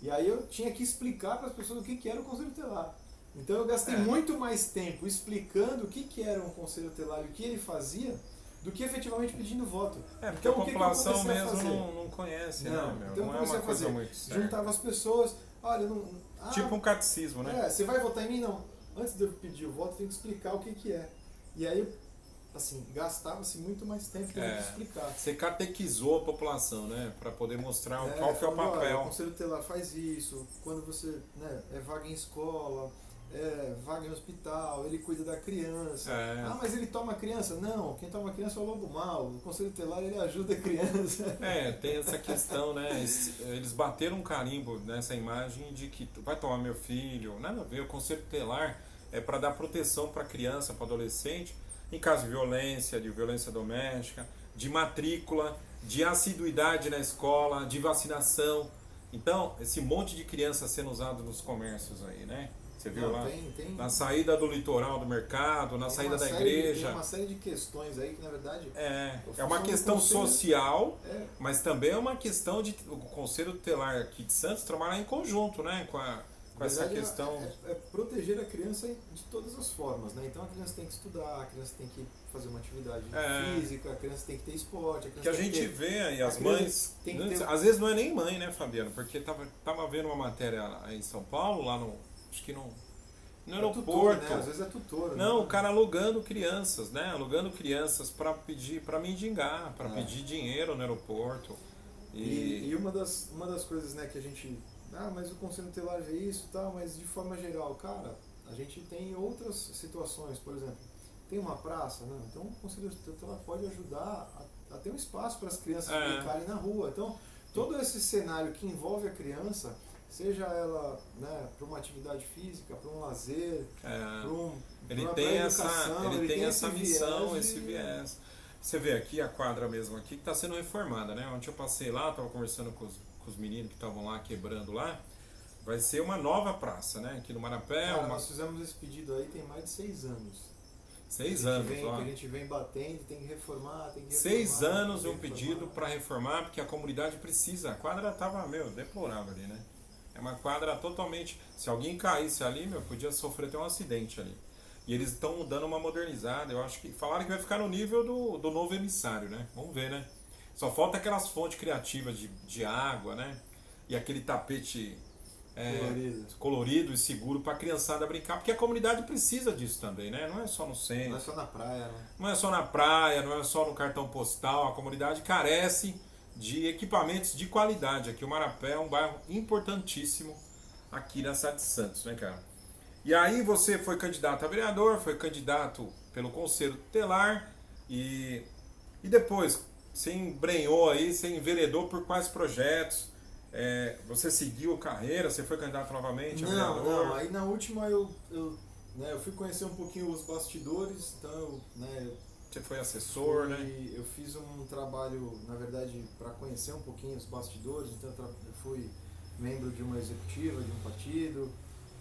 e aí eu tinha que explicar para as pessoas o que era o Conselho Tutelar. Então eu gastei muito mais tempo explicando o que era um Conselho Tutelar e o que ele fazia, do que efetivamente pedindo voto. Porque então, a população mesmo não não conhece, não, né, meu? Então não eu comecei é uma a fazer, coisa muito certa. juntava as pessoas, olha, tipo um catecismo, né? você vai votar em mim? Não. Antes de eu pedir o voto, tem que explicar o que é. E aí, assim, gastava-se muito mais tempo para explicar. Você catequizou a população, né? Para poder mostrar qual que é o Olha, papel. o Conselho Tutelar faz isso, quando você, né, é vaga em escola, vaga em hospital, ele cuida da criança. Mas ele toma a criança? Não, quem toma a criança é o lobo mau. O Conselho Tutelar, ele ajuda a criança. Tem essa questão, né? Eles bateram um carimbo nessa imagem de que vai tomar meu filho. Nada a ver, o Conselho Tutelar é para dar proteção para a criança, para o adolescente, em caso de violência doméstica, de matrícula, de assiduidade na escola, de vacinação. Então, esse monte de criança sendo usado nos comércios aí, né? Você viu lá? Tem. Na saída do litoral do mercado, na saída da igreja. Tem uma série de questões aí que, na verdade... É uma questão social, mas também é uma questão de o Conselho Tutelar aqui de Santos trabalhar em conjunto, né? Com essa questão... É proteger a criança de todas as formas, né? Então a criança tem que estudar, a criança tem que fazer uma atividade física, a criança tem que ter esporte... Que a gente vê aí, as mães... Às vezes não é nem mãe, né, Fabiano? Porque tava vendo uma matéria aí em São Paulo, lá no... Acho que no aeroporto. Tutor, né? Às vezes é tutor. Não, né? o cara alugando crianças, né? Alugando crianças para pedir, para mendigar, para pedir dinheiro no aeroporto. E uma das coisas, né, que a gente... mas o Conselho Tutelar é isso e tal, mas de forma geral, cara, a gente tem outras situações, por exemplo, tem uma praça, né? Então o Conselho Tutelar pode ajudar a ter um espaço para as crianças brincarem na rua. Então, todo esse cenário que envolve a criança, seja ela, né, para uma atividade física, para um lazer, ele tem essa missão, esse viés. Você vê aqui a quadra mesmo aqui que está sendo reformada, né? Ontem eu passei lá, estava conversando com os meninos que estavam lá quebrando lá. Vai ser uma nova praça, né? Aqui no Marapé. Nós fizemos esse pedido aí tem mais de 6 anos. 6 anos, ó. Que a gente vem batendo, tem que reformar, 6 anos um pedido para reformar, porque a comunidade precisa. A quadra estava, deplorável ali, né? É uma quadra totalmente... Se alguém caísse ali, podia sofrer até um acidente ali. E eles estão dando uma modernizada. Eu acho que... Falaram que vai ficar no nível do novo emissário, né? Vamos ver, né? Só falta aquelas fontes criativas de água, né? E aquele tapete colorido e seguro para a criançada brincar. Porque a comunidade precisa disso também, né? Não é só no centro. Não é só na praia, né? Não é só na praia, não é só no cartão postal. A comunidade carece de equipamentos de qualidade. Aqui o Marapé é um bairro importantíssimo aqui na cidade de Santos, né, cara? E aí você foi candidato a vereador, foi candidato pelo Conselho Tutelar e depois você embrenhou aí, você enveredou por quais projetos? Você seguiu carreira, você foi candidato novamente a vereador? Não, aí na última eu fui conhecer um pouquinho os bastidores, então você foi assessor, né? Eu fiz um trabalho, na verdade, para conhecer um pouquinho os bastidores, então eu fui membro de uma executiva, de um partido,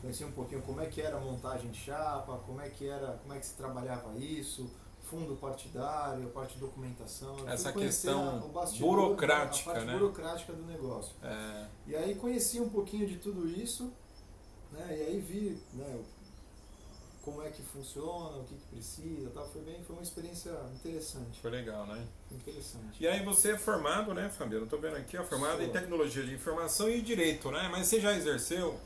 conheci um pouquinho como é que era a montagem de chapa, como é que se trabalhava isso, fundo partidário, a parte de documentação. Essa questão burocrática, a parte burocrática do negócio. E aí conheci um pouquinho de tudo isso, né? E aí vi, né, como é que funciona, o que precisa, tal. Foi uma experiência interessante. Foi legal, né? Interessante. E aí você é formado, né, Fabiano? Eu tô vendo aqui, formado em tecnologia de informação e direito, né? Mas você já exerceu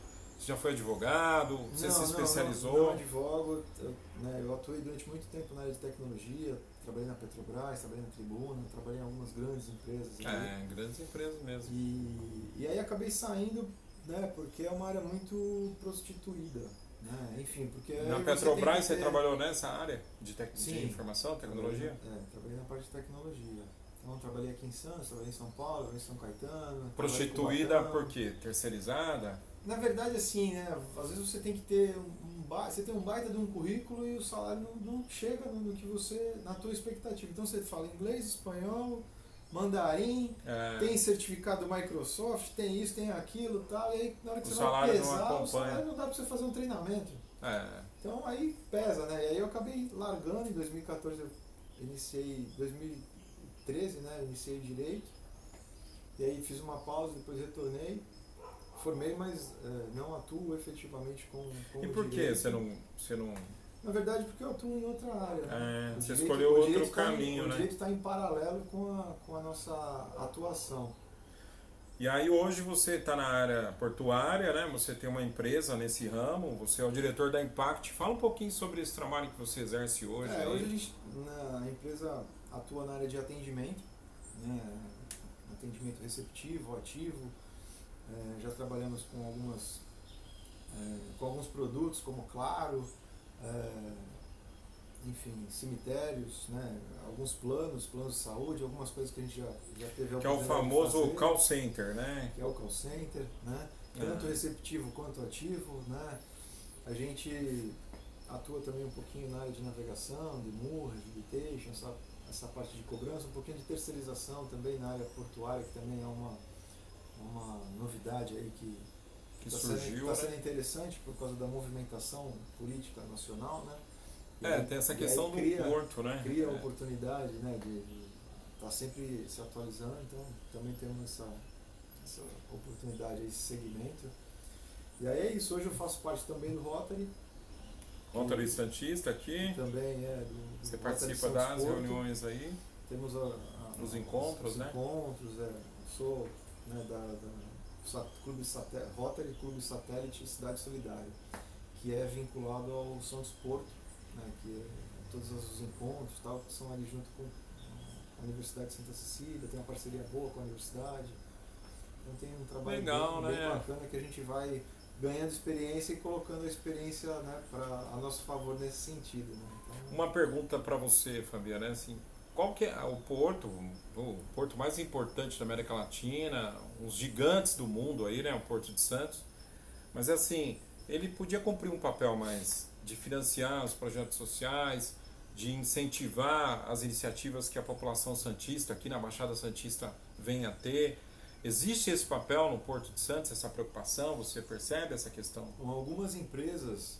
Você já foi advogado? Você se especializou? Não advogo. Eu atuei durante muito tempo na área de tecnologia, trabalhei na Petrobras, trabalhei na Tribuna, trabalhei em algumas grandes empresas. Grandes empresas mesmo. E aí acabei saindo, né, porque é uma área muito prostituída. Né? Enfim, porque na Petrobras você trabalhou nessa área de informação, tecnologia? Trabalhei na parte de tecnologia. Então, trabalhei aqui em Santos, trabalhei em São Paulo, trabalhei em São Caetano. Prostituída por quê? Terceirizada? Na verdade, assim, né? Às vezes você tem que ter você tem um baita de um currículo e o salário não chega no que você, na tua expectativa. Então você fala inglês, espanhol, mandarim, tem certificado Microsoft, tem isso, tem aquilo, tal. E aí na hora que você vai pesar, o salário não dá para você fazer um treinamento. Então aí pesa, né? E aí eu acabei largando em 2014, eu iniciei 2013, né? Eu iniciei direito. E aí fiz uma pausa, depois retornei. Formei, mas não atuo efetivamente com E por que você não... Na verdade, porque eu atuo em outra área. Né? Você escolheu outro caminho, né? O direito está em paralelo com a nossa atuação. E aí hoje você está na área portuária, né? Você tem uma empresa nesse ramo, você é o diretor da Impact. Fala um pouquinho sobre esse trabalho que você exerce hoje. Hoje a gente, a empresa atua na área de atendimento, né? Atendimento receptivo, ativo. Já trabalhamos com alguns produtos como Claro, enfim, cemitérios, né? Alguns planos de saúde, algumas coisas que a gente já teve. Que é o famoso call center, né? Que é o call center, né? Tanto receptivo quanto ativo, né? A gente atua também um pouquinho na área de navegação, de MUR, habilitation, essa parte de cobrança, um pouquinho de terceirização também na área portuária, que também é uma novidade aí que surgiu. Está sendo interessante por causa da movimentação política nacional, né? Tem essa questão do porto, né? Cria oportunidade, né, de estar sempre se atualizando, então também temos essa oportunidade, esse segmento. E aí é isso, hoje eu faço parte também do Rotary. Rotary Santista aqui. Também do Você participa das reuniões aí? Temos os encontros, né? Sou, né, Rotary Clube Satélite Cidade Solidária, que é vinculado ao Santos Porto, né, que todos os encontros tal, que são ali junto com a Universidade de Santa Cecília, tem uma parceria boa com a universidade. Então tem um trabalho bem bacana que a gente vai ganhando experiência e colocando a experiência, né, a nosso favor nesse sentido. Né? Então, uma pergunta para você, Fabiana, assim, qual que é o porto mais importante da América Latina, os gigantes do mundo aí, né, o Porto de Santos, mas assim, ele podia cumprir um papel mais de financiar os projetos sociais, de incentivar as iniciativas que a população santista aqui na Baixada Santista vem a ter. Existe esse papel no Porto de Santos, essa preocupação? Você percebe essa questão? Com algumas empresas,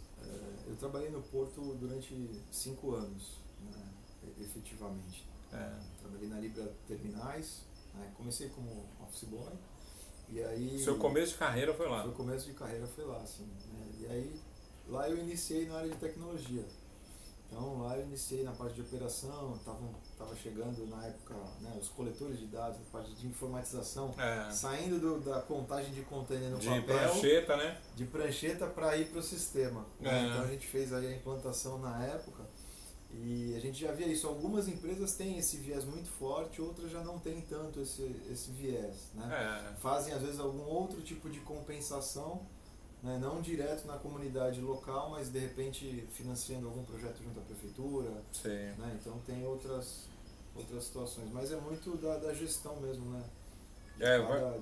eu trabalhei no Porto durante 5 anos, né, efetivamente. Trabalhei na Libra Terminais, né, comecei como office boy. E aí, seu começo de carreira foi lá? Meu começo de carreira foi lá, sim. Né, e aí, lá eu iniciei na área de tecnologia. Então lá eu iniciei na parte de operação, estava chegando na época, né, os coletores de dados, a parte de informatização, saindo da contagem de container no papel, prancheta, né? De prancheta para ir para o sistema. Né? Então a gente fez aí a implantação na época e a gente já via isso. Algumas empresas têm esse viés muito forte, outras já não têm tanto esse viés. Né? Fazem às vezes algum outro tipo de compensação, né, não direto na comunidade local, mas de repente financiando algum projeto junto à prefeitura. Sim. Né, então tem outras situações, mas é muito da gestão mesmo, né?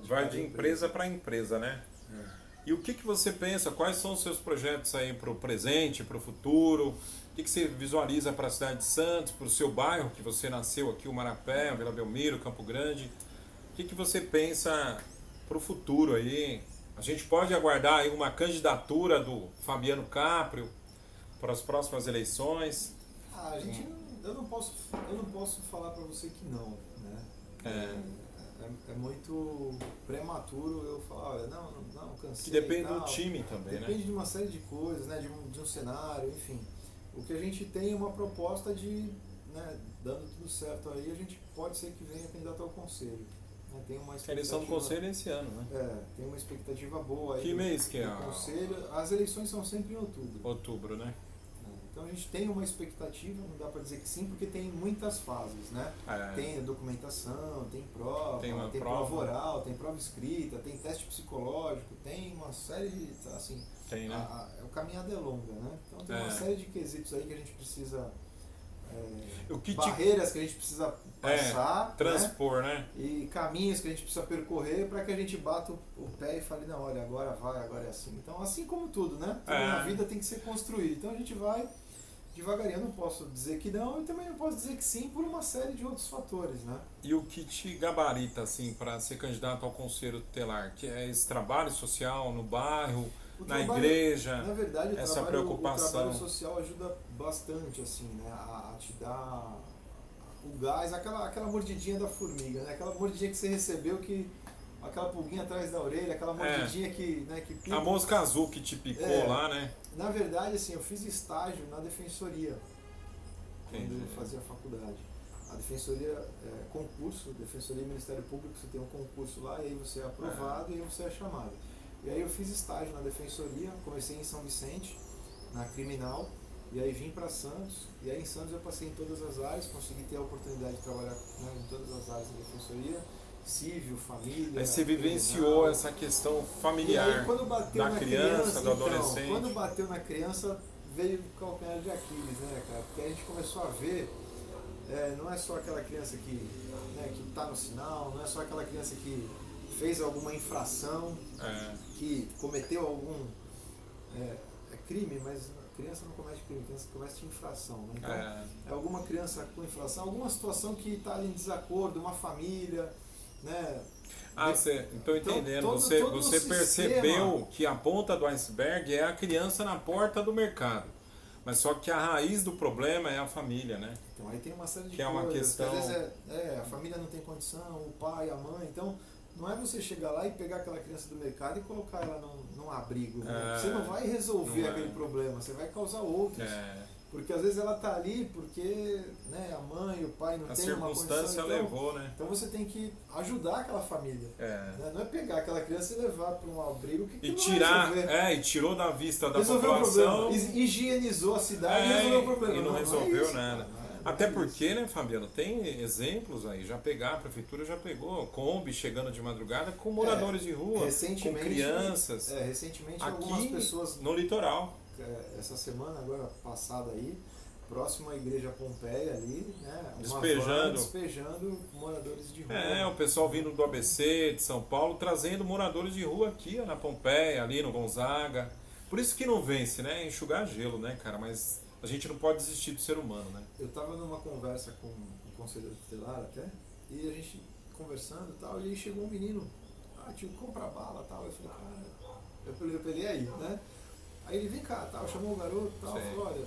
Vai de empresa para empresa, né? E o que você pensa? Quais são os seus projetos aí para o presente, para o futuro? O que você visualiza para a cidade de Santos, para o seu bairro, que você nasceu aqui, o Marapé, o Vila Belmiro, Campo Grande? O que você pensa para o futuro aí? A gente pode aguardar aí uma candidatura do Fabiano Caprio para as próximas eleições? Eu não posso falar para você que não, né? É muito prematuro eu falar, olha, não, cansei. Que depende do time também, depende, né? de uma série de coisas, né? De um cenário, enfim. O que a gente tem é uma proposta de, né, dando tudo certo aí, a gente pode ser que venha candidato ao conselho. né? Tem uma A eleição do conselho é esse ano, né? Tem uma expectativa boa aí. Que mês que é? Do conselho. As eleições são sempre em outubro. Outubro, né? Então a gente tem uma expectativa, não dá para dizer que sim, porque tem muitas fases, né? Tem documentação, tem prova, tem prova oral, tem prova escrita, tem teste psicológico, tem uma série de, assim, tem, né? O caminhado é longa, né? Então tem uma série de quesitos aí que a gente precisa, barreiras que a gente precisa passar, transpor, né? E caminhos que a gente precisa percorrer para que a gente bata o pé e fale, não, olha, agora vai, agora é assim. Então, assim como tudo, né? Tudo na vida tem que ser construído. Então a gente vai devagarinho. Eu não posso dizer que não e também não posso dizer que sim por uma série de outros fatores, né? E o que te gabarita, assim, para ser candidato ao conselho tutelar? Que é esse trabalho social no bairro, na igreja, na verdade, essa preocupação? O trabalho social ajuda bastante, assim, né? A te dar o gás, aquela mordidinha da formiga, né? Aquela mordidinha que você recebeu, aquela pulguinha atrás da orelha, aquela mordidinha que pica. A mosca azul que te picou lá, né? Na verdade, assim, eu fiz estágio na defensoria. Entendi. Quando eu fazia faculdade. A defensoria concurso, defensoria e Ministério Público, você tem um concurso lá, e aí você é aprovado e aí você é chamado. E aí eu fiz estágio na defensoria, comecei em São Vicente, na criminal, e aí vim para Santos, e aí em Santos eu passei em todas as áreas, consegui ter a oportunidade de trabalhar, né, em todas as áreas da defensoria, civil, família. Aí você vivenciou essa questão familiar, e aí, quando bateu da na criança, do adolescente. Quando bateu na criança, veio o calcanhar de Aquiles, né, cara? Porque a gente começou a ver, não é só aquela criança que está no sinal, não é só aquela criança que fez alguma infração, que cometeu algum crime, mas criança não comete crime, criança comete infração, né? Então, é alguma criança com infração, alguma situação que está ali em desacordo, uma família, né? Estou entendendo. Você percebeu que a ponta do iceberg é a criança na porta do mercado. Mas só que a raiz do problema é a família, né? Então aí tem uma série de coisas. Que é uma questão. Às vezes a família não tem condição, o pai, a mãe. Então não é você chegar lá e pegar aquela criança do mercado e colocar ela num abrigo. Né? Você não vai resolver aquele problema, você vai causar outros. Porque às vezes ela está ali porque, né, a mãe e o pai não tem uma condição. A circunstância levou, né? Então você tem que ajudar aquela família. Né? Não é pegar aquela criança e levar para um abrigo que e não tirar, vai resolver. E tirou da vista da resolveu população. O problema. Higienizou a cidade e resolveu o problema. E não resolveu isso, nada. Até porque, né, Fabiano, tem exemplos aí, a prefeitura já pegou Kombi chegando de madrugada com moradores de rua, com crianças. Recentemente aqui algumas pessoas no litoral. Essa semana agora passada aí, próximo à igreja Pompeia ali, né, despejando moradores de rua. O pessoal vindo do ABC, de São Paulo, trazendo moradores de rua aqui na Pompeia, ali no Gonzaga. Por isso que não vence, né? Enxugar gelo, né, cara? Mas a gente não pode desistir do ser humano, né? Eu estava numa conversa com um conselheiro tutelar até, e a gente conversando e tal, e aí chegou um menino, tio, compra bala e tal. Eu falei, cara, eu falei, aí, né? Aí ele, vem cá, tal, chamou o garoto e tal, falou, olha,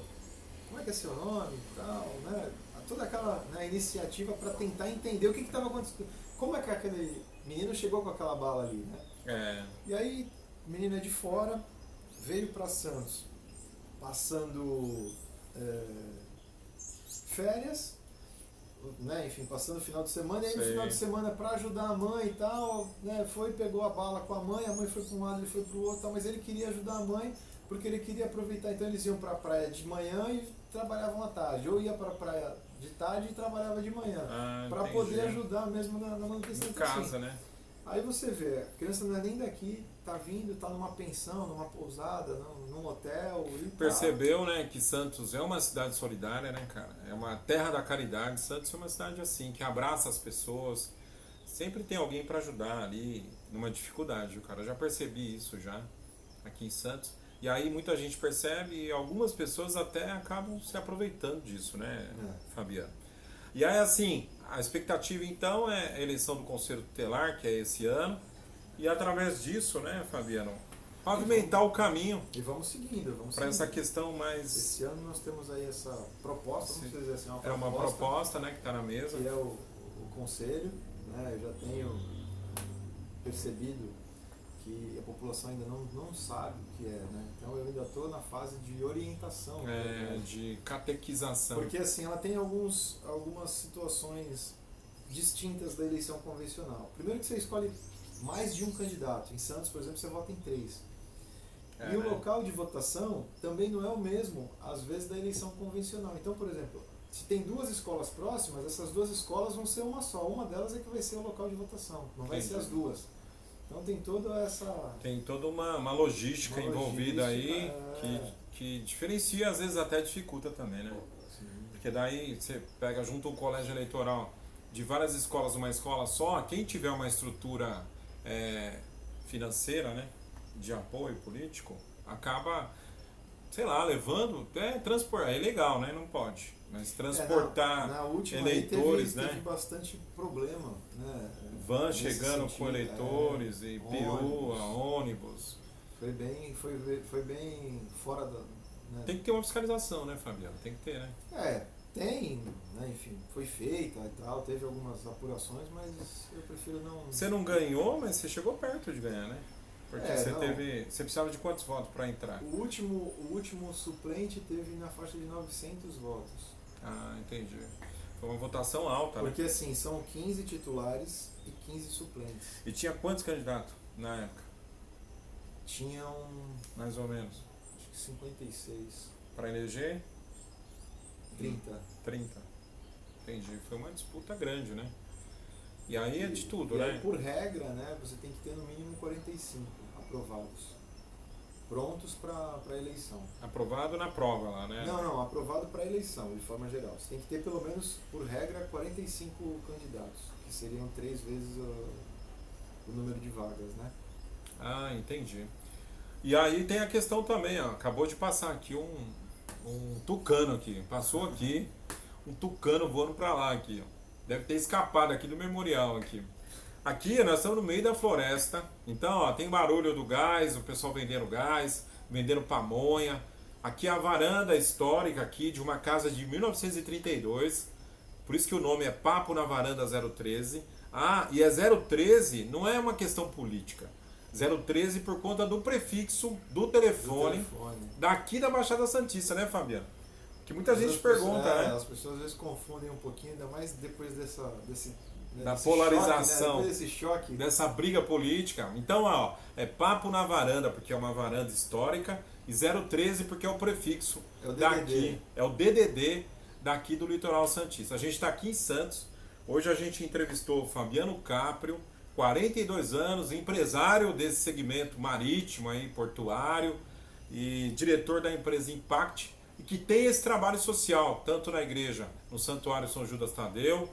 como é que é seu nome e tal, né? Toda aquela iniciativa para tentar entender o que estava acontecendo. Como é que aquele menino chegou com aquela bala ali, né? E aí, o menino é de fora, veio para Santos, passando férias, né? Enfim, passando o final de semana, e aí no final de semana para ajudar a mãe e tal, né? Foi, pegou a bala com a mãe foi para um lado, ele foi para o outro, tal, mas ele queria ajudar a mãe porque ele queria aproveitar. Então eles iam para a praia de manhã e trabalhavam à tarde, ou ia para a praia de tarde e trabalhava de manhã, para poder ajudar mesmo na manutenção. Em casa, né? Aí você vê, a criança não é nem daqui, tá vindo, tá numa pensão, numa pousada, num hotel. E percebeu, né, que Santos é uma cidade solidária, né, cara? É uma terra da caridade. Santos é uma cidade assim, que abraça as pessoas. Sempre tem alguém para ajudar ali numa dificuldade, cara. Eu já percebi isso já aqui em Santos. E aí muita gente percebe e algumas pessoas até acabam se aproveitando disso, né, Fabiano? E aí, assim, a expectativa então é a eleição do Conselho Tutelar, que é esse ano. E através disso, né, Fabiano, pavimentar o caminho. E vamos seguindo. Para essa questão mais... Esse ano nós temos aí essa proposta, vamos dizer assim, uma proposta, né, que está na mesa. Que é o Conselho, né, eu já tenho percebido que a população ainda não sabe o que é, né? Então eu ainda estou na fase de orientação. De catequização. Porque assim, ela tem algumas situações distintas da eleição convencional. Primeiro que você escolhe mais de um candidato. Em Santos, por exemplo, você vota em 3. E o local de votação também não é o mesmo, às vezes, da eleição convencional. Então, por exemplo, se tem 2 escolas próximas, essas 2 escolas vão ser uma só. Uma delas é que vai ser o local de votação, não vai ser as 2. Então tem toda essa... Tem toda uma logística envolvida aí que diferencia, às vezes até dificulta também, né? Sim. Porque daí você pega junto um colégio eleitoral de várias escolas numa escola só, quem tiver uma estrutura financeira, né, de apoio político, acaba, sei lá, levando, transportar, é legal, né, não pode, mas transportar na última eleitores, teve bastante problema, né? Van chegando com eleitores e perua, ônibus. Foi bem fora da... Né? Tem que ter uma fiscalização, né, Fabiano? Tem que ter, né? Tem, né? Enfim, foi feita e tal, teve algumas apurações, mas eu prefiro não... Você não ganhou, mas você chegou perto de ganhar, né? Porque você precisava de quantos votos para entrar? O último suplente teve na faixa de 900 votos. Ah, entendi. Foi uma votação alta, porque, né? assim, são 15 titulares e 15 suplentes. E tinha quantos candidatos na época? Tinham... Mais ou menos. Acho que 56. Para eleger? 30. 30. Entendi. Foi uma disputa grande, né? E aí é de tudo, né? Aí, por regra, né, você tem que ter no mínimo 45 aprovados. Prontos para a eleição. Aprovado na prova lá, né? Não, aprovado para a eleição, de forma geral. Você tem que ter pelo menos, por regra, 45 candidatos, que seriam 3 vezes o número de vagas, né? Ah, entendi. E aí tem a questão também, ó, acabou de passar aqui um tucano aqui, passou aqui, um tucano voando para lá aqui, ó. Deve ter escapado aqui do memorial aqui. Aqui nós estamos no meio da floresta, então ó, tem barulho do gás, o pessoal vendendo gás, vendendo pamonha. Aqui é a varanda histórica aqui de uma casa de 1932, por isso que o nome é Papo na Varanda 013. Ah, e é 013 não é uma questão política. 013 por conta do prefixo do telefone daqui da Baixada Santista, né, Fabiano? Que muita gente pergunta, né? As pessoas às vezes confundem um pouquinho, ainda mais depois da polarização, choque, né? Desse choque, dessa briga política. Então, ó, é Papo na Varanda, porque é uma varanda histórica, e 013 porque é o prefixo daqui, é o DDD daqui do Litoral Santista. A gente está aqui em Santos, hoje a gente entrevistou o Fabiano Caprio, 42 anos, empresário desse segmento marítimo, aí, portuário, e diretor da empresa Impact, e que tem esse trabalho social, tanto na igreja, no Santuário São Judas Tadeu,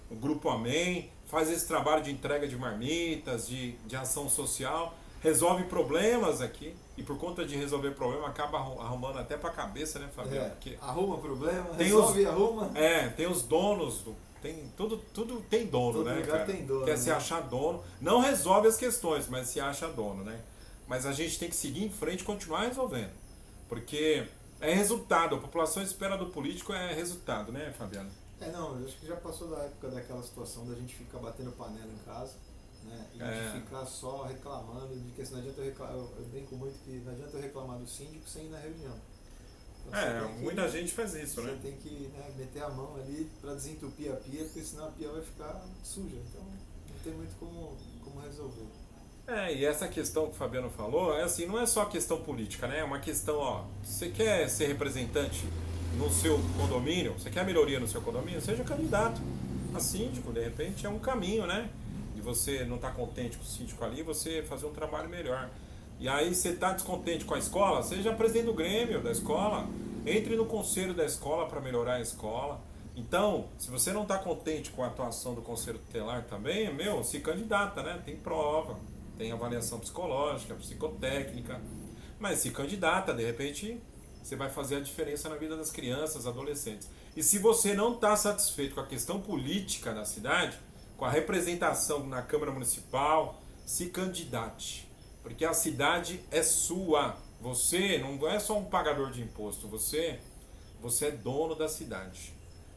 o Grupo Amém, faz esse trabalho de entrega de marmitas, de ação social, resolve problemas aqui, e por conta de resolver problema, acaba arrumando até pra cabeça, né, Fabiano? Porque arruma problema, resolve, arruma. Tem os donos, tudo tem dono, todo né, lugar cara? tem dono, Quer né? se achar dono, não resolve as questões, mas se acha dono, né? Mas a gente tem que seguir em frente e continuar resolvendo, porque é resultado, a população espera do político resultado, né, Fabiano? Não, eu acho que já passou da época daquela situação da gente ficar batendo panela em casa, né? E de ficar só reclamando, de que não adianta eu brinco muito que não adianta eu reclamar do síndico sem ir na reunião. Então, muita gente faz isso, né? Você tem que meter a mão ali para desentupir a pia, porque senão a pia vai ficar suja, então não tem muito como resolver. E essa questão que o Fabiano falou, assim, não é só questão política, né? É uma questão, ó, você quer ser representante no seu condomínio, você quer melhoria no seu condomínio, seja candidato a síndico, de repente é um caminho, né? De você não estar contente com o síndico ali, você fazer um trabalho melhor. E aí você está descontente com a escola, seja presidente do Grêmio da escola, entre no conselho da escola para melhorar a escola. Então, se você não está contente com a atuação do conselho tutelar também, se candidata, né? Tem prova, tem avaliação psicológica, psicotécnica, mas se candidata, de repente você vai fazer a diferença na vida das crianças, adolescentes. E se você não está satisfeito com a questão política da cidade, com a representação na Câmara Municipal, se candidate. Porque a cidade é sua. Você não é só um pagador de imposto, você é dono da cidade.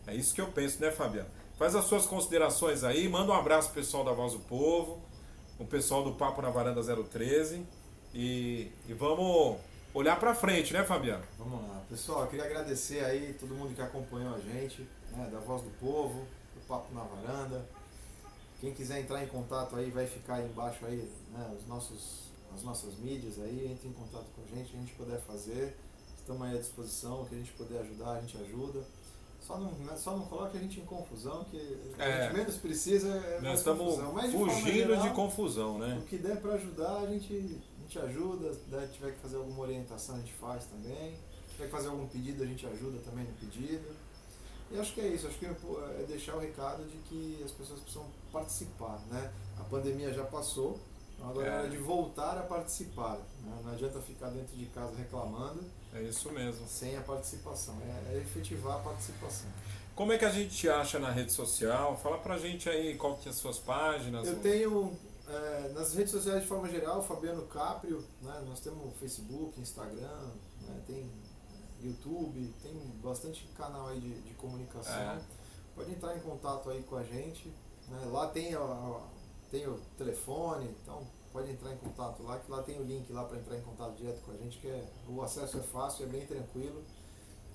É isso que eu penso, né, Fabiano? Faz as suas considerações aí, manda um abraço pro pessoal da Voz do Povo, o pessoal do Papo na Varanda 013 e vamos olhar pra frente, né, Fabiano? Vamos lá. Pessoal, eu queria agradecer aí todo mundo que acompanhou a gente, né, da Voz do Povo, do Papo na Varanda. Quem quiser entrar em contato aí, vai ficar aí embaixo aí, né, as nossas mídias aí, entre em contato com a gente puder fazer. Estamos aí à disposição, o que a gente puder ajudar, a gente ajuda. Só não coloque a gente em confusão, que a gente menos precisa nós estamos confusão. Mas, fugindo geral, de confusão, né? O que der para ajudar, a gente ajuda. Se tiver que fazer alguma orientação, a gente faz também. Se tiver que fazer algum pedido, a gente ajuda também no pedido. E acho que é isso, acho que é deixar o recado de que as pessoas precisam participar, né? A pandemia já passou, então agora é hora de voltar a participar, né? Não adianta ficar dentro de casa reclamando. É isso mesmo. Sem a participação, é efetivar a participação. Como é que a gente te acha na rede social? Fala pra gente aí qual que é as suas páginas. Eu tenho nas redes sociais de forma geral, Fabiano Caprio, né? Nós temos Facebook, Instagram, né? Tem YouTube, tem bastante canal aí de comunicação. Pode entrar em contato aí com a gente, né? Lá tem o telefone, então pode entrar em contato lá, que lá tem o link lá para entrar em contato direto com a gente, que o acesso é fácil, é bem tranquilo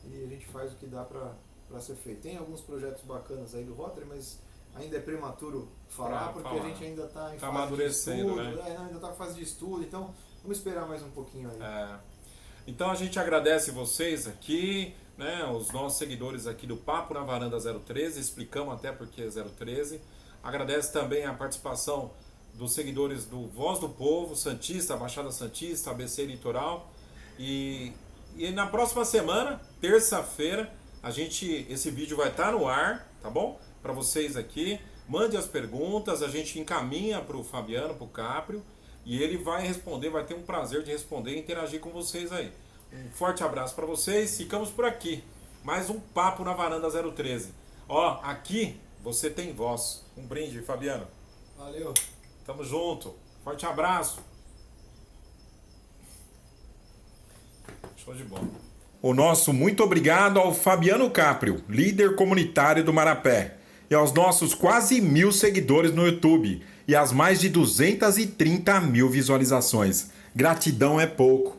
e a gente faz o que dá para ser feito. Tem alguns projetos bacanas aí do Rotary, mas ainda é prematuro falar, porque a gente ainda está em fase de estudo, né? Ainda está em fase de estudo, então vamos esperar mais um pouquinho aí. Então a gente agradece vocês aqui, né, os nossos seguidores aqui do Papo na Varanda 013, explicamos até porque é 013. Agradece também a participação dos seguidores do Voz do Povo, Santista, Baixada Santista, ABC Litoral. E na próxima semana, terça-feira, esse vídeo vai estar no ar, tá bom? Para vocês aqui. Mande as perguntas, a gente encaminha para o Fabiano, para o Caprio. E ele vai responder, vai ter um prazer de responder e interagir com vocês aí. Um forte abraço para vocês, ficamos por aqui. Mais um Papo na Varanda 013. Ó, aqui você tem voz. Um brinde, Fabiano. Valeu. Tamo junto. Forte abraço. Show de bola. O nosso muito obrigado ao Fabiano Caprio, líder comunitário do Marapé. E aos nossos quase 1000 seguidores no YouTube. E às mais de 230 mil visualizações. Gratidão é pouco.